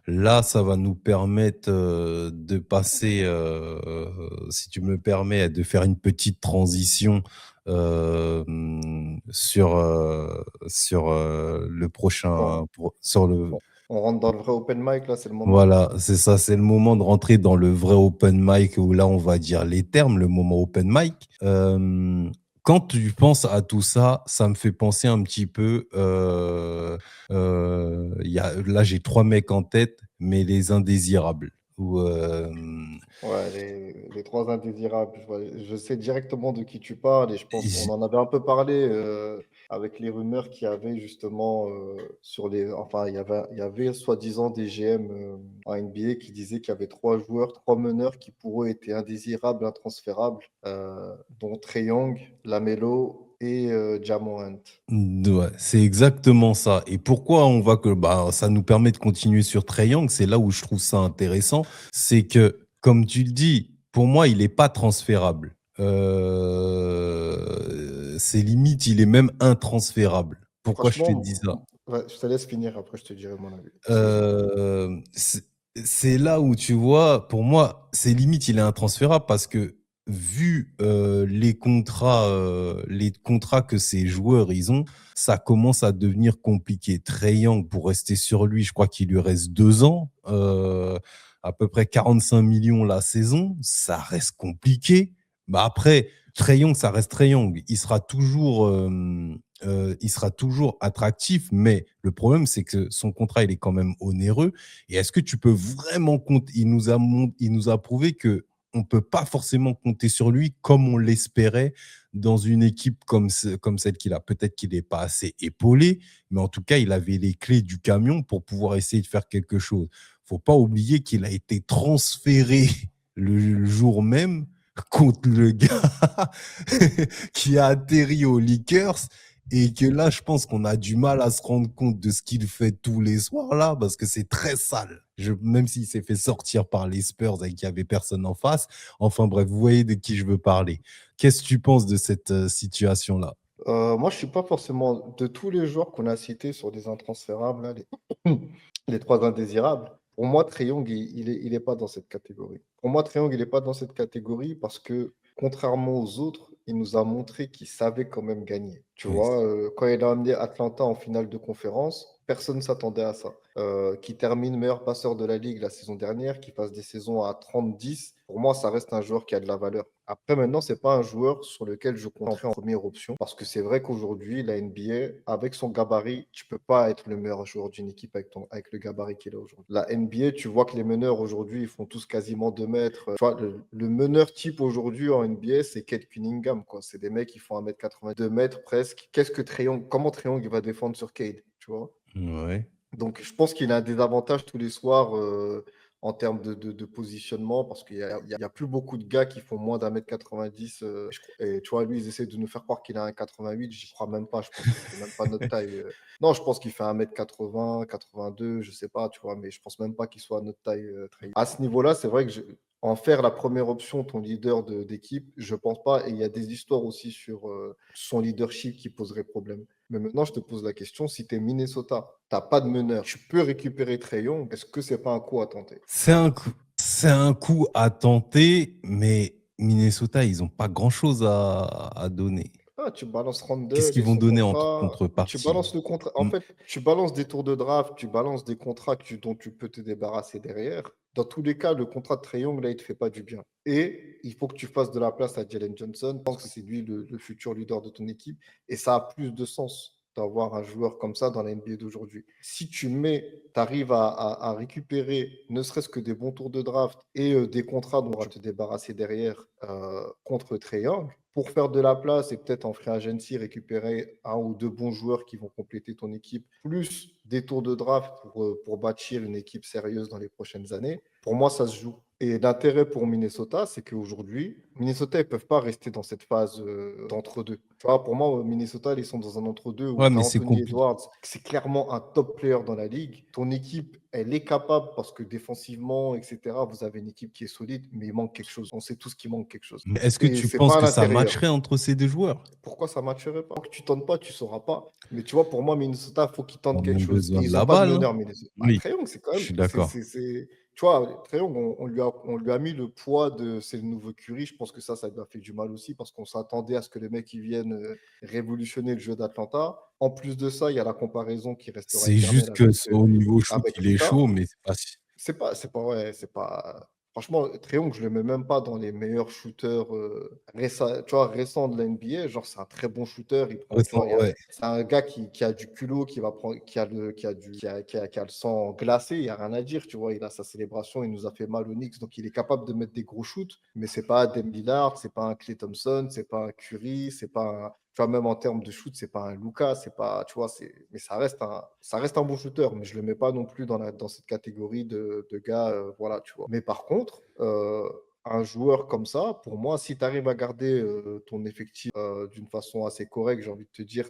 là, ça va nous permettre de passer, si tu me permets, de faire une petite transition euh, sur, le Bon, prochain, sur le, bon. On rentre dans le vrai open mic, là, c'est le moment. voilà, c'est ça, c'est le moment de rentrer dans le vrai open mic où là, on va dire les termes, le moment open mic. Quand tu penses à tout ça, ça me fait penser un petit peu. Là, j'ai trois mecs en tête, mais les indésirables. Ou, Ouais, les trois indésirables. Je sais directement de qui tu parles et je pense qu'on en avait un peu parlé avec les rumeurs qu'il y avait justement sur les. Enfin, il y avait soi-disant des GM en NBA qui disaient qu'il y avait trois joueurs, trois meneurs qui pour eux étaient indésirables, intransférables, dont Trae Young, LaMelo et Ja Morant. Ouais, c'est exactement ça. Et pourquoi on va que bah ça nous permet de continuer sur Trae, c'est là où je trouve ça intéressant, c'est que comme tu le dis, pour moi, il n'est pas transférable. C'est limite, il est même intransférable. Pourquoi je te dis Franchement, ça? ouais, je te laisse finir, après je te dirai mon avis. Excuse-moi. Euh, c'est c'est là où tu vois, pour moi, c'est limite, il est intransférable parce que vu les contrats que ces joueurs ils ont, ça commence à devenir compliqué. Trae Young, pour rester sur lui, je crois qu'il lui reste 2 ans, à peu près 45 millions la saison, ça reste compliqué. Bah après, Trae Young, ça reste Trae Young. Il sera toujours attractif, mais le problème, c'est que son contrat, il est quand même onéreux. Et est-ce que tu peux vraiment compter? Il nous a prouvé que on peut pas forcément compter sur lui comme on l'espérait dans une équipe comme celle qu'il a. Peut-être qu'il n'est pas assez épaulé, mais en tout cas, il avait les clés du camion pour pouvoir essayer de faire quelque chose. Faut pas oublier qu'il a été transféré le jour même contre le gars qui a atterri aux Lakers et que là, je pense qu'on a du mal à se rendre compte de ce qu'il fait tous les soirs là, parce que c'est très sale. Même s'il s'est fait sortir par les Spurs et qu'il n'y avait personne en face. Enfin bref, vous voyez de qui je veux parler. Qu'est-ce que tu penses de cette situation-là? Moi, je suis pas forcément de tous les joueurs qu'on a cités sur des intransférables, là, les trois indésirables. Pour moi, Trae Young, il est pas dans cette catégorie. Pour moi, Trae Young, il est pas dans cette catégorie parce que, contrairement aux autres, il nous a montré qu'il savait quand même gagner. Tu Oui. vois, quand il a amené Atlanta en finale de conférence, personne ne s'attendait à ça. Qui termine meilleur passeur de la ligue la saison dernière, qui passe des saisons à 30-10, pour moi, ça reste un joueur qui a de la valeur. Après, maintenant, c'est pas un joueur sur lequel je compterais en première option parce que c'est vrai qu'aujourd'hui, la NBA, avec son gabarit, tu peux pas être le meilleur joueur d'une équipe avec le gabarit qu'il a aujourd'hui. La NBA, tu vois que les meneurs aujourd'hui, ils font tous quasiment 2 mètres. Tu vois, le meneur type aujourd'hui en NBA, c'est Kate Cunningham, quoi. C'est des mecs qui font 1m80, 2 mètres presque. Comment Trae Young il va défendre sur Cade, tu vois? Ouais. Donc, je pense qu'il a un désavantage tous les soirs en termes de positionnement parce qu'il y a plus beaucoup de gars qui font moins d'1m90. Et tu vois, lui, ils essaient de nous faire croire qu'il a un 88. J'y crois même pas. Je pense qu'il fait même pas notre taille. Non, je pense qu'il fait 1m80, 82, je sais pas, tu vois, mais je pense même pas qu'il soit à notre taille. À ce niveau-là, c'est vrai que en faire la première option, ton leader d'équipe, je pense pas. Et il y a des histoires aussi sur son leadership qui poseraient problème. Mais maintenant, je te pose la question, si tu es Minnesota, tu n'as pas de meneur, tu peux récupérer Trae Young, est-ce que c'est pas un coup à tenter? C'est un coup à tenter, mais Minnesota, ils n'ont pas grand-chose à donner. Ah, tu balances Qu'est-ce Randle qu'ils et vont son donner en contrat, tu contrepartie? balances le contrat. En fait, tu balances des tours de draft, tu balances des contrats dont tu peux te débarrasser derrière. Dans tous les cas, le contrat de Trae Young, là, il ne te fait pas du bien. Et il faut que tu fasses de la place à Jalen Johnson. Je pense que c'est lui le futur leader de ton équipe. Et ça a plus de sens d'avoir un joueur comme ça dans la NBA d'aujourd'hui. Si tu arrives à récupérer ne serait-ce que des bons tours de draft et des contrats dont tu vas te débarrasser derrière contre Trae Young, pour faire de la place et peut-être en free agency récupérer un ou deux bons joueurs qui vont compléter ton équipe, plus des tours de draft pour bâtir une équipe sérieuse dans les prochaines années, pour moi, ça se joue. Et l'intérêt pour Minnesota, c'est qu'aujourd'hui, Minnesota, ils ne peuvent pas rester dans cette phase d'entre-deux. Tu vois, pour moi, Minnesota, ils sont dans un entre-deux où Ouais, tu as mais c'est Anthony compliqué. Edwards, c'est clairement un top player dans la ligue. Ton équipe, elle est capable parce que défensivement, etc., vous avez une équipe qui est solide, mais il manque quelque chose. On sait tous qu'il manque quelque chose. Mais est-ce que Et tu c'est penses pas à que ça l'intérieur. matcherait entre ces deux joueurs? Pourquoi ça ne matcherait pas? Tant que tu tentes pas, tu ne sauras pas. Mais tu vois, pour moi, Minnesota, il faut qu'ils tentent On quelque a chose. Et besoin de ils n'ont la pas de balle, hein. meneur, Minnesota. Bah, Oui, Trae Young, c'est quand je même. suis d'accord. Tu vois, Trae Young, on lui a mis le poids de c'est le nouveau Curry. Je pense que ça lui a fait du mal aussi parce qu'on s'attendait à ce que les mecs ils viennent révolutionner le jeu d'Atlanta. En plus de ça, il y a la comparaison qui restera C'est éternelle juste que au niveau shoot, avec il est Luka. chaud, mais c'est pas si. Ouais, c'est pas. Franchement, Trae Young, je le mets même pas dans les meilleurs shooters récents de la NBA. Genre, c'est un très bon shooter. Il prend, tu vois, Ouais. c'est un gars qui a du culot, qui va prendre, qui a le sang glacé. Il n'y a rien à dire, tu vois. Il a sa célébration, il nous a fait mal au Knicks, donc il est capable de mettre des gros shoots. Mais c'est pas Dame Lillard, c'est pas un Klay Thompson, c'est pas un Curry, c'est pas un, tu vois, même en termes de shoot, c'est pas un Luka, c'est pas, tu vois, mais ça reste un bon shooter, mais je le mets pas non plus dans cette catégorie de gars, voilà, tu vois. Mais par contre, un joueur comme ça, pour moi, si tu arrives à garder ton effectif d'une façon assez correcte, j'ai envie de te dire,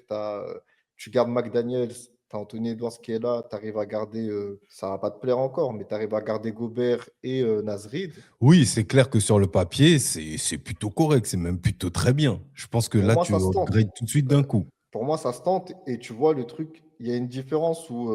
tu gardes McDaniels, tu as Anthony Edwards qui est là, tu arrives à garder, ça va pas te plaire encore, mais tu arrives à garder Gobert et Naz Reid. Oui, c'est clair que sur le papier, c'est plutôt correct, c'est même plutôt très bien. Je pense que Pour là, moi, tu ça se tente. upgrades tout de suite d'un coup. Pour moi, ça se tente. Et tu vois, le truc, il y a une différence où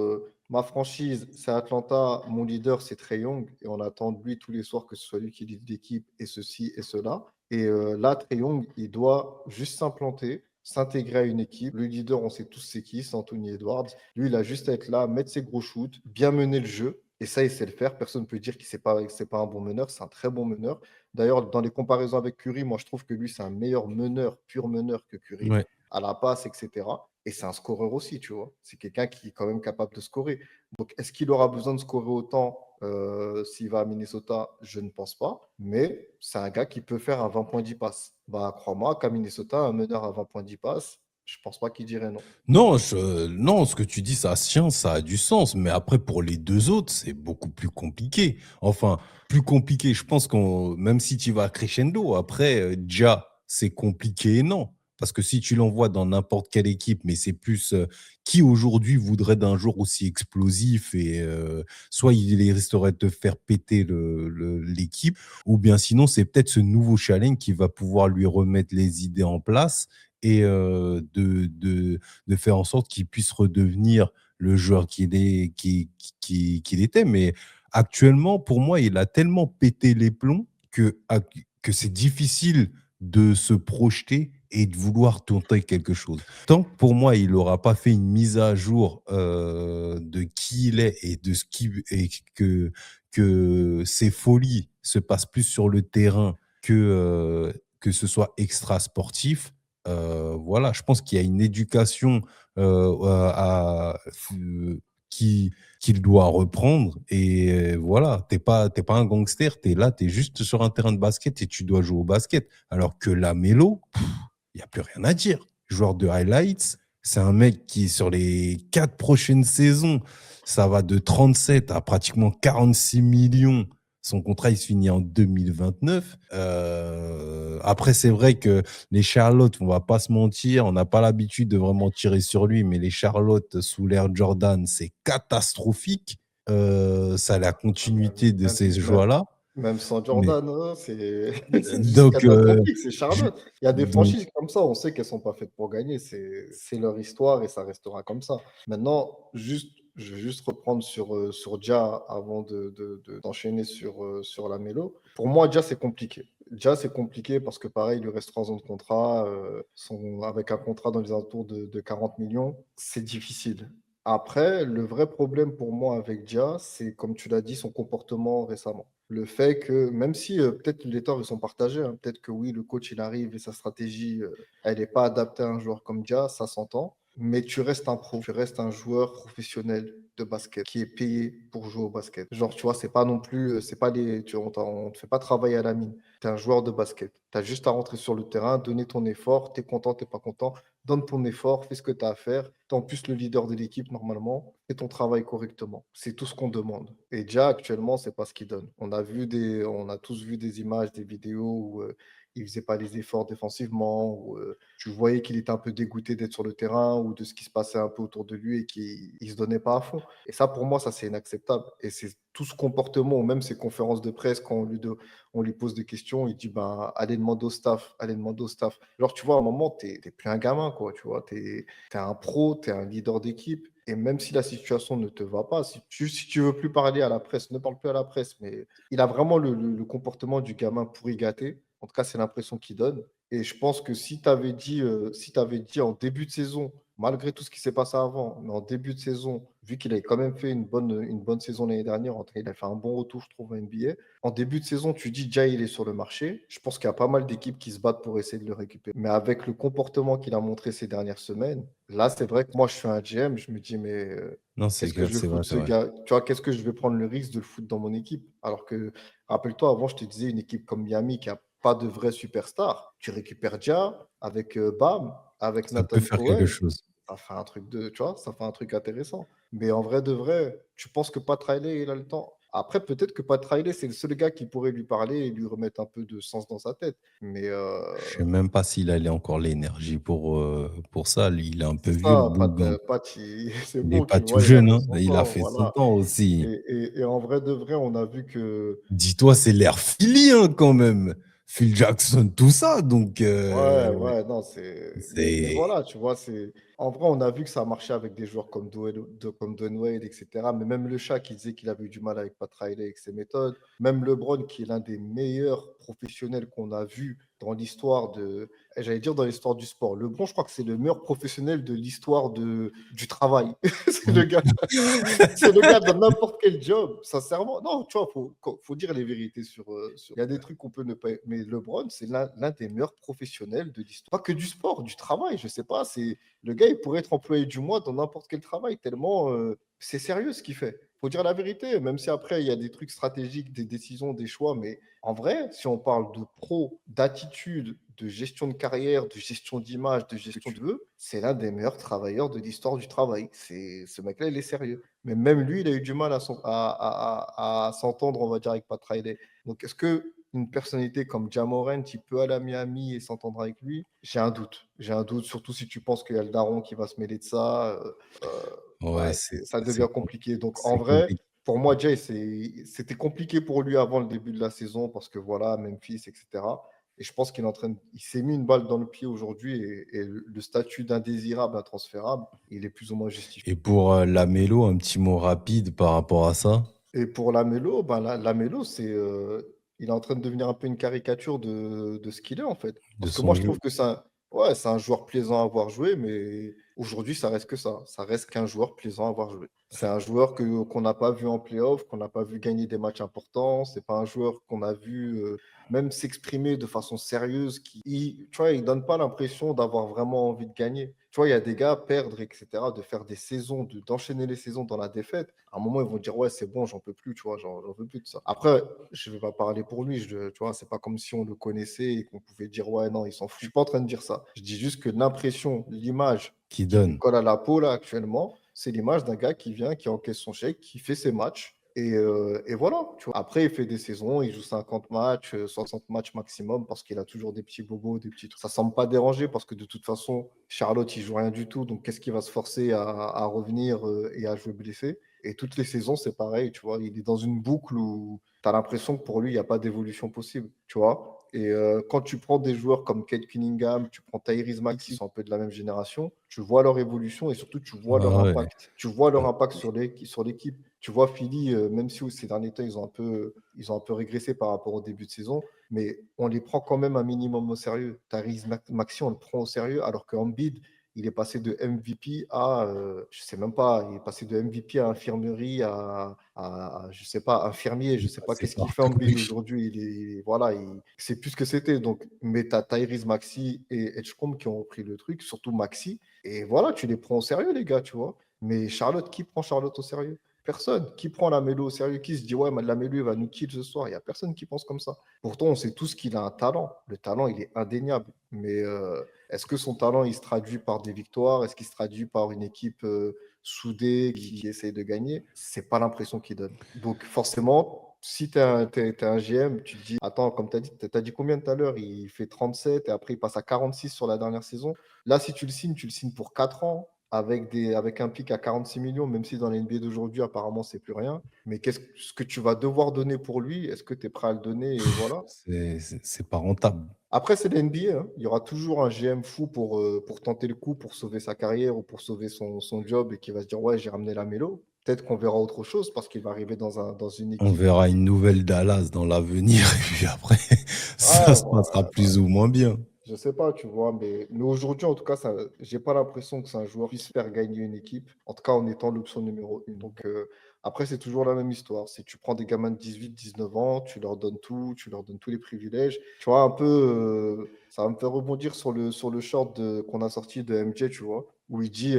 ma franchise, c'est Atlanta, mon leader, c'est Trae Young. Et on attend de lui tous les soirs que ce soit lui qui lead l'équipe et ceci et cela. Et là, Trae Young, il doit juste s'implanter, s'intégrer à une équipe. Le leader, on sait tous c'est qui, c'est Anthony Edwards. Lui, il a juste à être là, mettre ses gros shoots, bien mener le jeu. Et ça, il sait le faire. Personne ne peut dire qu'il c'est pas un bon meneur. C'est un très bon meneur. D'ailleurs, dans les comparaisons avec Curry, moi, je trouve que lui, c'est un meilleur meneur, pur meneur que Curry Ouais. à la passe, etc. Et c'est un scoreur aussi, tu vois. C'est quelqu'un qui est quand même capable de scorer. Donc, est-ce qu'il aura besoin de scorer autant s'il va à Minnesota? Je ne pense pas. Mais c'est un gars qui peut faire un 20 points 10 passes. Bah, crois-moi qu'à Minnesota, un meneur à 20 points 10 passes, je pense pas qu'il dirait non. Non, non, ce que tu dis, ça se tient, ça a du sens. Mais après, pour les deux autres, c'est beaucoup plus compliqué. Enfin, plus compliqué. Je pense même si tu vas crescendo, après, déjà, c'est compliqué et non. Parce que si tu l'envoies dans n'importe quelle équipe, mais c'est plus qui aujourd'hui voudrait d'un jour aussi explosif et soit il resterait de te faire péter l'équipe, ou bien sinon c'est peut-être ce nouveau challenge qui va pouvoir lui remettre les idées en place et de faire en sorte qu'il puisse redevenir le joueur qu'il était. Mais actuellement, pour moi, il a tellement pété les plombs que c'est difficile de se projeter et de vouloir tenter quelque chose. Tant que pour moi, il n'aura pas fait une mise à jour de qui il est et de ce qui et que ses folies se passent plus sur le terrain que ce soit extra sportif. Voilà, je pense qu'il y a une éducation qui qu'il doit reprendre. Et voilà, t'es pas un gangster, t'es là, t'es juste sur un terrain de basket et tu dois jouer au basket. Alors que Lamelo, il n'y a plus rien à dire. Joueur de highlights, c'est un mec qui, sur les 4 prochaines saisons, ça va de 37 à pratiquement 46 millions. Son contrat, il se finit en 2029. Après, c'est vrai que les Charlotte, on va pas se mentir, on n'a pas l'habitude de vraiment tirer sur lui, mais les Charlotte sous l'ère Jordan, c'est catastrophique. Ça a la continuité de ces 28 même. joueurs-là. Même sans Mais Jordan, c'est juste donc, catastrophique, c'est je Charlotte. Il y a des donc franchises comme ça, on sait qu'elles sont pas faites pour gagner, c'est leur histoire et ça restera comme ça. Maintenant, je vais juste reprendre sur Ja avant d'enchaîner sur Lamelo. Pour moi, Ja, c'est compliqué. Ja, c'est compliqué parce que pareil, il lui reste 3 ans de contrat, avec un contrat dans les alentours de 40 millions, c'est difficile. Après, le vrai problème pour moi avec Ja, c'est comme tu l'as dit, son comportement récemment. Le fait que, même si peut-être les torts ils sont partagés, hein, peut-être que oui, le coach il arrive et sa stratégie, elle n'est pas adaptée à un joueur comme Dia, ça s'entend, mais tu restes un pro, tu restes un joueur professionnel de basket qui est payé pour jouer au basket. Genre, tu vois, c'est pas non plus, c'est pas on te fait pas travailler à la mine. Tu es un joueur de basket. Tu as juste à rentrer sur le terrain, donner ton effort, tu es content, tu pas content, donne ton effort, fais ce que tu as à faire. Tu es en plus le leader de l'équipe normalement, fais ton travail correctement. C'est tout ce qu'on demande. Et déjà, actuellement, c'est pas ce qu'il donne. On a tous vu des images, des vidéos où il faisait pas les efforts défensivement, où tu voyais qu'il était un peu dégoûté d'être sur le terrain ou de ce qui se passait un peu autour de lui et qu'il se donnait pas à fond. Et ça, pour moi, ça, c'est inacceptable. Et c'est tout ce comportement, ou même ses conférences de presse, quand on lui pose des questions, il dit, ben, allez demander au staff, allez demander au staff. Genre, tu vois, à un moment, t'es plus un gamin, quoi, tu vois, t'es un pro, t'es un leader d'équipe. Et même si la situation ne te va pas, si tu veux plus parler à la presse, ne parle plus à la presse. Mais il a vraiment le comportement du gamin pourri gâté. En tout cas, c'est l'impression qu'il donne. Et je pense que si t'avais dit en début de saison, malgré tout ce qui s'est passé avant, mais en début de saison, vu qu'il avait quand même fait une bonne saison l'année dernière, en tout cas, il a fait un bon retour, je trouve, en NBA. En début de saison, tu dis déjà il est sur le marché. Je pense qu'il y a pas mal d'équipes qui se battent pour essayer de le récupérer. Mais avec le comportement qu'il a montré ces dernières semaines, là, c'est vrai que moi, je suis un GM, je me dis, mais non, qu'est-ce que je vais c'est vrai, foutre c'est ce vrai. gars? Tu vois, qu'est-ce que je vais prendre le risque de le foutre dans mon équipe? Alors que, rappelle-toi, avant, je te disais, une équipe comme Miami qui a pas de vrai superstar, tu récupères Dia avec Bam, avec Ça peut Nathan faire quelque Cohen, chose. ça fait un truc tu vois, ça fait un truc intéressant. Mais en vrai de vrai, tu penses que Pat Riley, il a le temps? Après, peut-être que Pat Riley, c'est le seul gars qui pourrait lui parler et lui remettre un peu de sens dans sa tête. Mais Je sais même pas s'il a encore l'énergie pour ça. Lui, il est un peu c'est vieux, le ça, Pat, bougon. c'est Il est bon, pas tu le tout vois, il a jeune, fait hein. son Il a temps, fait son voilà. temps Et, aussi. et en vrai de vrai, on a vu que Dis-toi, c'est l'ère Philly, hein, quand même. Phil Jackson, tout ça. Donc, ouais, ouais, non, mais c'est. voilà, tu vois, en vrai, on a vu que ça marchait avec des joueurs comme Dwayne Wade, etc. Mais même le chat qui disait qu'il avait eu du mal avec Pat Riley avec ses méthodes, même LeBron, qui est l'un des meilleurs professionnels qu'on a vu dans l'histoire j'allais dire dans l'histoire du sport. LeBron, je crois que c'est le meilleur professionnel de l'histoire du travail. C'est le gars, c'est le gars dans n'importe quel job, sincèrement. Non, tu vois, faut dire les vérités Il y a des trucs qu'on peut ne pas. Mais LeBron, c'est l'un des meilleurs professionnels de l'histoire. Pas que du sport, du travail, je sais pas. Le gars, il pourrait être employé du mois dans n'importe quel travail, tellement c'est sérieux ce qu'il fait. Faut dire la vérité, même si après, il y a des trucs stratégiques, des décisions, des choix. Mais en vrai, si on parle de pro, d'attitude, de gestion de carrière, de gestion d'image, de gestion de veux, c'est l'un des meilleurs travailleurs de l'histoire du travail. Ce mec-là, il est sérieux. Mais même lui, il a eu du mal à s'entendre, on va dire, avec Pat Riley. Donc, est-ce que une personnalité comme Ja Morant, il peut aller à Miami et s'entendre avec lui? J'ai un doute. J'ai un doute, surtout si tu penses qu'il y a le daron qui va se mêler de ça. Ouais, Ouais, ça devient compliqué. Donc, en vrai, compliqué. pour moi, Jay, c'était compliqué pour lui avant le début de la saison parce que voilà, Memphis, etc. Et je pense il s'est mis une balle dans le pied aujourd'hui et le statut d'indésirable, intransférable, il est plus ou moins justifié. Et pour la mélo, un petit mot rapide par rapport à ça, Et pour Lamelo, ben Lamelo, il est en train de devenir un peu une caricature de ce qu'il est en fait. de Parce que son moi, je jeu. trouve que ouais, c'est un joueur plaisant à avoir joué, mais aujourd'hui, ça reste que ça. Ça reste qu'un joueur plaisant à avoir joué. C'est un joueur qu'on n'a pas vu en playoff, qu'on n'a pas vu gagner des matchs importants. C'est pas un joueur qu'on a vu même s'exprimer de façon sérieuse. Tu vois, il donne pas l'impression d'avoir vraiment envie de gagner. Tu vois, il y a des gars perdre, etc., de faire des saisons, d'enchaîner les saisons dans la défaite. À un moment, ils vont dire, ouais, c'est bon, j'en peux plus, tu vois, j'en veux plus de ça. Après, je vais pas parler pour lui, tu vois, c'est pas comme si on le connaissait et qu'on pouvait dire, ouais, non, il s'en fout. Je suis pas en train de dire ça. Je dis juste que l'impression, l'image Qui qui lui donne. colle à la peau, là, actuellement, c'est l'image d'un gars qui vient, qui encaisse son chèque, qui fait ses matchs. Et voilà, tu vois. Après, il fait des saisons, il joue 50 matchs, 60 matchs maximum parce qu'il a toujours des petits bobos, des petits trucs. Ça semble pas déranger parce que de toute façon, Charlotte, il joue rien du tout. Donc, qu'est-ce qu'il va se forcer à revenir et à jouer blessé? Et toutes les saisons, c'est pareil, tu vois. Il est dans une boucle où tu as l'impression que pour lui, il n'y a pas d'évolution possible, tu vois. Et quand tu prends des joueurs comme Kate Cunningham, tu prends Tyrese Maxey, qui sont un peu de la même génération, tu vois leur évolution et surtout tu vois leur Ah ouais. impact. Tu vois leur Ouais. impact sur l'équipe. Tu vois Philly, même si ces derniers temps, ils ont un peu régressé par rapport au début de saison, mais on les prend quand même un minimum au sérieux. Tyrese Maxey, on le prend au sérieux, alors que Embiid, il est passé de MVP à, je sais même pas, il est passé de MVP à infirmerie je sais pas, infirmier, Il je est sais pas passé qu'est-ce qu'il fait en partout, build lui. aujourd'hui. Voilà, c'est plus ce que c'était. Donc, mais tu as Tyrese Maxey et Edgecombe qui ont repris le truc, surtout Maxey. Et voilà, tu les prends au sérieux, les gars, tu vois. Mais Charlotte, qui prend Charlotte au sérieux? Personne. Qui prend la Mélo au sérieux? Qui se dit, ouais, mais la Mélo, il va nous kill ce soir? Il n'y a personne qui pense comme ça. Pourtant, on sait tous qu'il a un talent. Le talent, il est indéniable. Mais est-ce que son talent, il se traduit par des victoires? Est-ce qu'il se traduit par une équipe soudée qui essaye de gagner? C'est pas l'impression qu'il donne. Donc, forcément, si tu es, un GM, tu te dis, attends, comme tu as dit, combien tout à l'heure? Il fait 37 et après, il passe à 46 sur la dernière saison. Là, si tu le signes pour 4 ans avec un pic à 46 millions, même si dans la NBA d'aujourd'hui, apparemment, c'est plus rien. Mais ce que tu vas devoir donner pour lui? Est-ce que tu es prêt à le donner? Et voilà. C'est pas rentable. Après, c'est la NBA, hein. Il y aura toujours un GM fou pour tenter le coup, pour sauver sa carrière ou pour sauver son job et qui va se dire, ouais, j'ai ramené la mélo. Peut-être qu'on verra autre chose parce qu'il va arriver dans une On équipe. verra une nouvelle Dallas dans l'avenir et puis après, ça Ouais, se passera plus ou moins bien. je sais pas, tu vois, mais aujourd'hui, en tout cas, ça, j'ai pas l'impression que c'est un joueur qui puisse faire gagner une équipe, en tout cas en étant l'option numéro une. Donc, après, c'est toujours la même histoire. Si tu prends des gamins de 18, 19 ans, tu leur donnes tout, tu leur donnes tous les privilèges. Tu vois, un peu, ça va me faire rebondir sur le short qu'on a sorti de MJ, tu vois, où il dit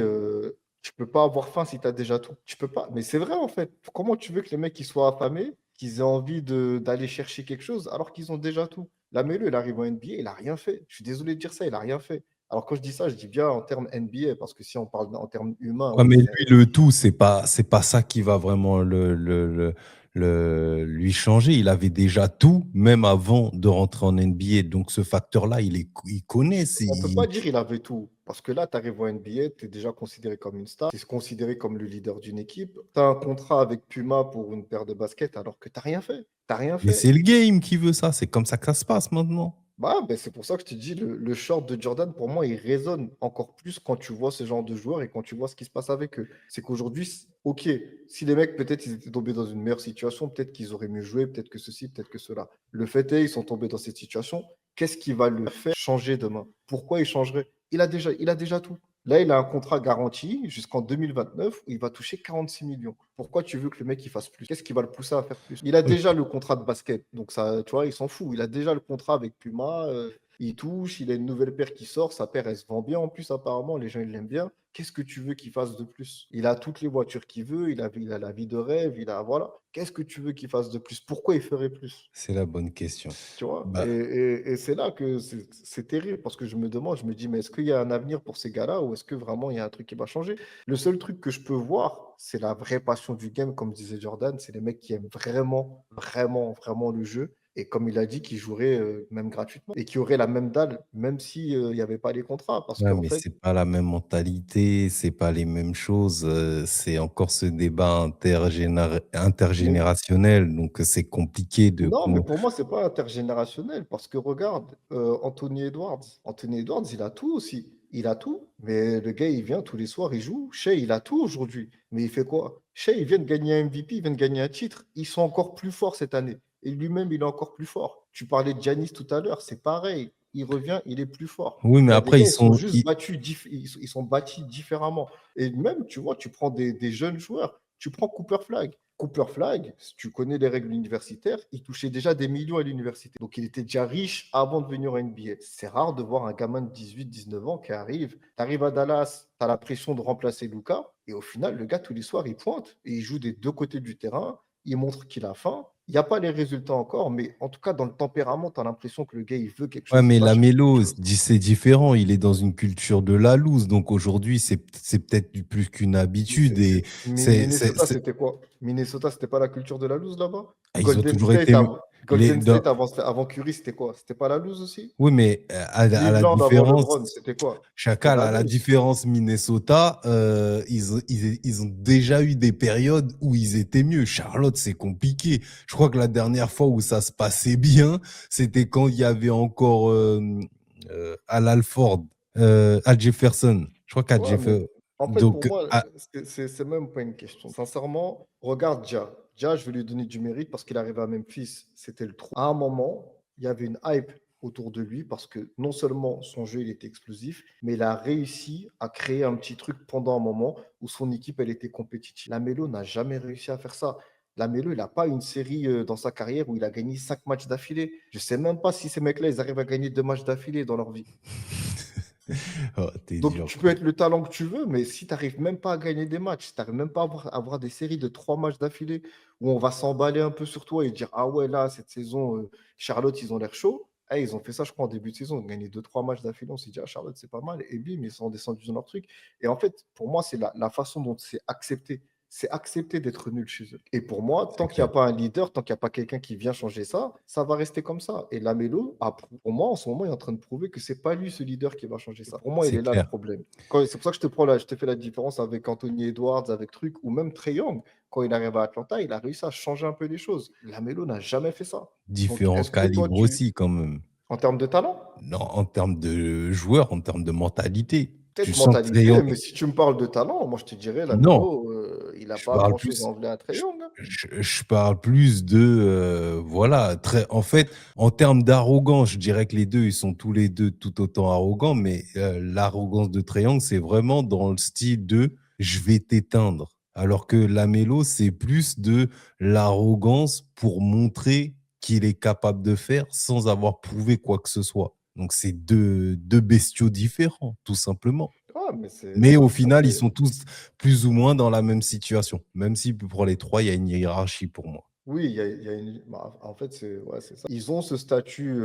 tu peux pas avoir faim si tu as déjà tout. Tu peux pas. Mais c'est vrai, en fait. Comment tu veux que les mecs ils soient affamés, qu'ils aient envie d'aller chercher quelque chose alors qu'ils ont déjà tout? Lamelo, il arrive en NBA, il n'a rien fait. Je suis désolé de dire ça, il n'a rien fait. Alors, quand je dis ça, je dis bien en termes NBA, parce que si on parle en termes humains, Ouais, oui, mais c'est. lui, le tout, c'est pas ça qui va vraiment lui changer. Il avait déjà tout, même avant de rentrer en NBA. Donc, ce facteur-là, il connaît. On ne peut pas dire il avait tout. Parce que là, tu arrives en NBA, tu es déjà considéré comme une star, tu es considéré comme le leader d'une équipe. Tu as un contrat avec Puma pour une paire de baskets alors que tu n'as rien fait. Tu n'as rien Mais fait. c'est le game qui veut ça. C'est comme ça que ça se passe maintenant. Bah, ben, c'est pour ça que je te dis, le short de Jordan, pour moi, il résonne encore plus quand tu vois ce genre de joueurs et quand tu vois ce qui se passe avec eux. C'est qu'aujourd'hui, ok, si les mecs, peut-être, ils étaient tombés dans une meilleure situation, peut-être qu'ils auraient mieux joué, peut-être que ceci, peut-être que cela. Le fait est, ils sont tombés dans cette situation. Qu'est-ce qui va le faire changer demain? Pourquoi il changerait? Il a déjà tout. Là, il a un contrat garanti jusqu'en 2029 où il va toucher 46 millions. Pourquoi tu veux que le mec il fasse plus? Qu'est-ce qui va le pousser à faire plus? Il a déjà Ok. le contrat de basket, donc ça, tu vois, il s'en fout. Il a déjà le contrat avec Puma, il touche, il a une nouvelle paire qui sort, sa paire elle se vend bien en plus apparemment, les gens ils l'aiment bien. Qu'est-ce que tu veux qu'il fasse de plus? Il a toutes les voitures qu'il veut, il a la vie de rêve, voilà. Qu'est-ce que tu veux qu'il fasse de plus? Pourquoi il ferait plus? C'est la bonne question. Tu vois? Et, Bah, et- et c'est là que c'est terrible parce que je me demande, je me dis, mais est-ce qu'il y a un avenir pour ces gars-là ou est-ce que vraiment il y a un truc qui va changer? Le seul truc que je peux voir, c'est la vraie passion du game, comme disait Jordan. C'est les mecs qui aiment vraiment, vraiment, vraiment le jeu. Et comme il a dit, qui joueraient même gratuitement et qui auraient la même dalle, même s'il n'y avait pas les contrats. Parce ouais, qu'en mais fait, c'est pas la même mentalité, c'est pas les mêmes choses. C'est encore ce débat mais intergénérationnel. Donc, c'est compliqué de. non, mais pour moi, c'est pas intergénérationnel parce que regarde, Anthony Edwards. Anthony Edwards, il a tout aussi. Il a tout, mais le gars, il vient tous les soirs, il joue. Shea, il a tout aujourd'hui. Mais il fait quoi? Shea, il vient de gagner un MVP, il vient de gagner un titre. Ils sont encore plus forts cette année. Et lui-même, il est encore plus fort. Tu parlais de Giannis tout à l'heure, c'est pareil. Il revient, il est plus fort. Oui, Il mais y a des après, gars, ils ils sont sont. juste battus, ils sont bâtis différemment. Et même, tu vois, tu prends des jeunes joueurs. Tu prends Cooper Flag. Cooper Flag, si tu connais les règles universitaires, il touchait déjà des millions à l'université. Donc il était déjà riche avant de venir en NBA. C'est rare de voir un gamin de 18, 19 ans qui arrive. Tu arrives à Dallas, tu as la pression de remplacer Luka. Et au final, le gars, tous les soirs, il pointe. Et il joue des deux côtés du terrain. Il montre qu'il a faim. Il n'y a pas les résultats encore, mais en tout cas, dans le tempérament, tu as l'impression que le gars, il veut quelque Ouais, chose. Il mais va chercher quelque Lamelo, chose. c'est différent. Il est dans une culture de la loose. Donc aujourd'hui, c'est peut-être plus qu'une Mais habitude. Et Minnesota, c'était quoi? Minnesota, c'était pas la culture de la loose là-bas? ils ont Golden toujours été. State, Les, Golden State avant Curry, c'était quoi? C'était pas la loose aussi? oui, mais à la Cleveland avant différence, LeBron, c'était quoi? C'était Chacal, la à la loose. différence Minnesota, ils ont déjà eu des périodes où ils étaient mieux. Charlotte, c'est compliqué. Je crois que la dernière fois où ça se passait bien, c'était quand il y avait encore Al Alford, Al Jefferson. Je crois qu'Al Ouais, mais Jefferson. en fait, pour Donc, moi, c'est même pas une question. Sincèrement, regarde Ja. Ja, je vais lui donner du mérite parce qu'il arrive à Memphis, c'était le trou. À un moment, il y avait une hype autour de lui parce que non seulement son jeu il était explosif, mais il a réussi à créer un petit truc pendant un moment où son équipe elle était compétitive. Lamelo n'a jamais réussi à faire ça. Lamelo, il n'a pas une série dans sa carrière où il a gagné 5 matchs d'affilée. Je sais même pas si ces mecs-là, ils arrivent à gagner 2 matchs d'affilée dans leur vie. oh, t'es Donc, dur. tu peux être le talent que tu veux, mais si tu n'arrives même pas à gagner des matchs, si tu n'arrives même pas à avoir des séries de 3 matchs d'affilée où on va s'emballer un peu sur toi et dire ah ouais, là, cette saison, Charlotte, ils ont l'air chauds. Eh, ils ont fait ça, je crois, en début de saison. Ils ont gagné 2, 3 matchs d'affilée. On s'est dit ah, Charlotte, c'est pas mal. Et bim, ils sont descendus dans leur truc. Et en fait, pour moi, c'est la façon dont c'est accepté. C'est accepter d'être nul chez eux. Et pour moi, C'est tant qu'il n'y clair. a pas un leader, tant qu'il n'y a pas quelqu'un qui vient changer ça va rester comme ça. Et Lamelo, pour moi, en ce moment, il est en train de prouver que c'est pas lui ce leader qui va changer ça. Pour moi, il C'est est là le clair. problème. C'est pour ça que je te fais la différence avec Anthony Edwards, avec Truc, ou même Trey Young. Quand il arrive à Atlanta, il a réussi à changer un peu les choses. Lamelo n'a jamais fait ça. Donc, Différents est-ce que toi, calibres aussi, quand même. en termes de talent, Non, en termes de joueurs, en termes de mentalité. Tu peut-être sens que Trae mentalité, Young. mais si tu me parles de talent, moi, je te dirais, Non, Lamelo, il n'a je pas parle grand-chose à plus. enlever à Trey Je, Young, hein. je parle plus de voilà. En fait, en termes d'arrogance, je dirais que les deux, ils sont tous les deux tout autant arrogants, mais l'arrogance de Trae Young, c'est vraiment dans le style de je vais t'éteindre. Alors que Lamelo, c'est plus de l'arrogance pour montrer qu'il est capable de faire sans avoir prouvé quoi que ce soit. Donc, c'est deux bestiaux différents, tout simplement. Ouais, mais c'est Mais au ça. Ça, final, ils c'est. sont tous plus ou moins dans la même situation. Même si pour les trois, il y a une hiérarchie pour moi. Oui, il y a une. En fait, ouais, c'est ça. Ils ont ce statut,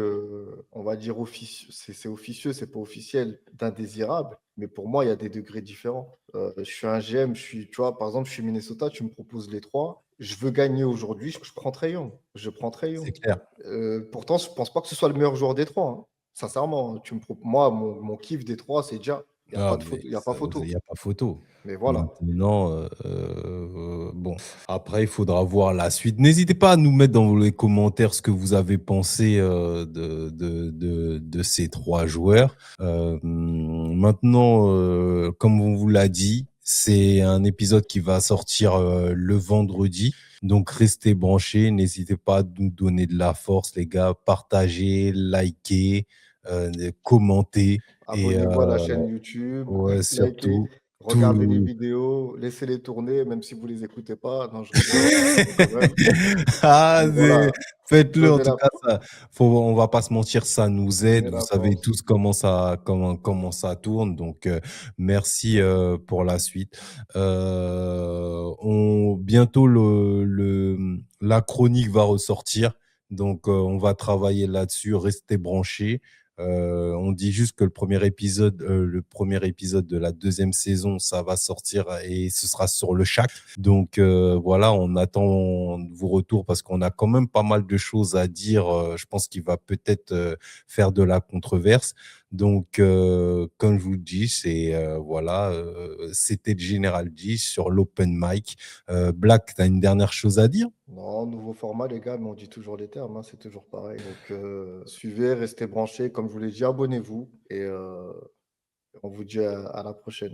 on va dire, officieux. C'est officieux, c'est pas officiel, d'indésirable. Mais pour moi, il y a des degrés différents. Je suis un GM, tu vois, par exemple, je suis Minnesota, tu me proposes les trois. Je veux gagner aujourd'hui, je prends Trae Young. Je prends Trae C'est Young. clair. Pourtant, je pense pas que ce soit le meilleur joueur des trois, hein. Sincèrement, moi, mon kiff des trois, c'est déjà. Il n'y a Ah, pas de mais photo, il y a pas il photo. n'y a pas photo. Mais voilà. Maintenant, bon, après, il faudra voir la suite. N'hésitez pas à nous mettre dans les commentaires ce que vous avez pensé de ces trois joueurs. Maintenant, comme on vous l'a dit, c'est un épisode qui va sortir le vendredi. Donc, restez branchés. N'hésitez pas à nous donner de la force, les gars. Partagez, likez, commentez. Et Abonnez-vous à la chaîne YouTube, ouais, likez, surtout, regardez les tout. vidéos, laissez-les tourner, même si vous les écoutez pas. Non, je rigole, quand même. Ah, Mais voilà, faites-le en donnez tout la cas. force, On va pas se mentir, ça nous aide. donnez Vous la savez force. tous comment ça tourne. Donc, merci pour la suite. Bientôt la chronique va ressortir. Donc, on va travailler là-dessus. Restez branchés. On dit juste que le premier épisode de la deuxième saison, ça va sortir et ce sera sur le Shaq. Donc voilà, on attend vos retours parce qu'on a quand même pas mal de choses à dire. Je pense qu'il va peut-être faire de la controverse. Donc, comme je vous le dis, c'était le Général 10 sur l'open mic. Black, tu as une dernière chose à dire? Non, nouveau format, les gars, mais on dit toujours les termes, hein, c'est toujours pareil. Donc, suivez, restez branchés. Comme je vous l'ai dit, abonnez-vous et on vous dit à la prochaine.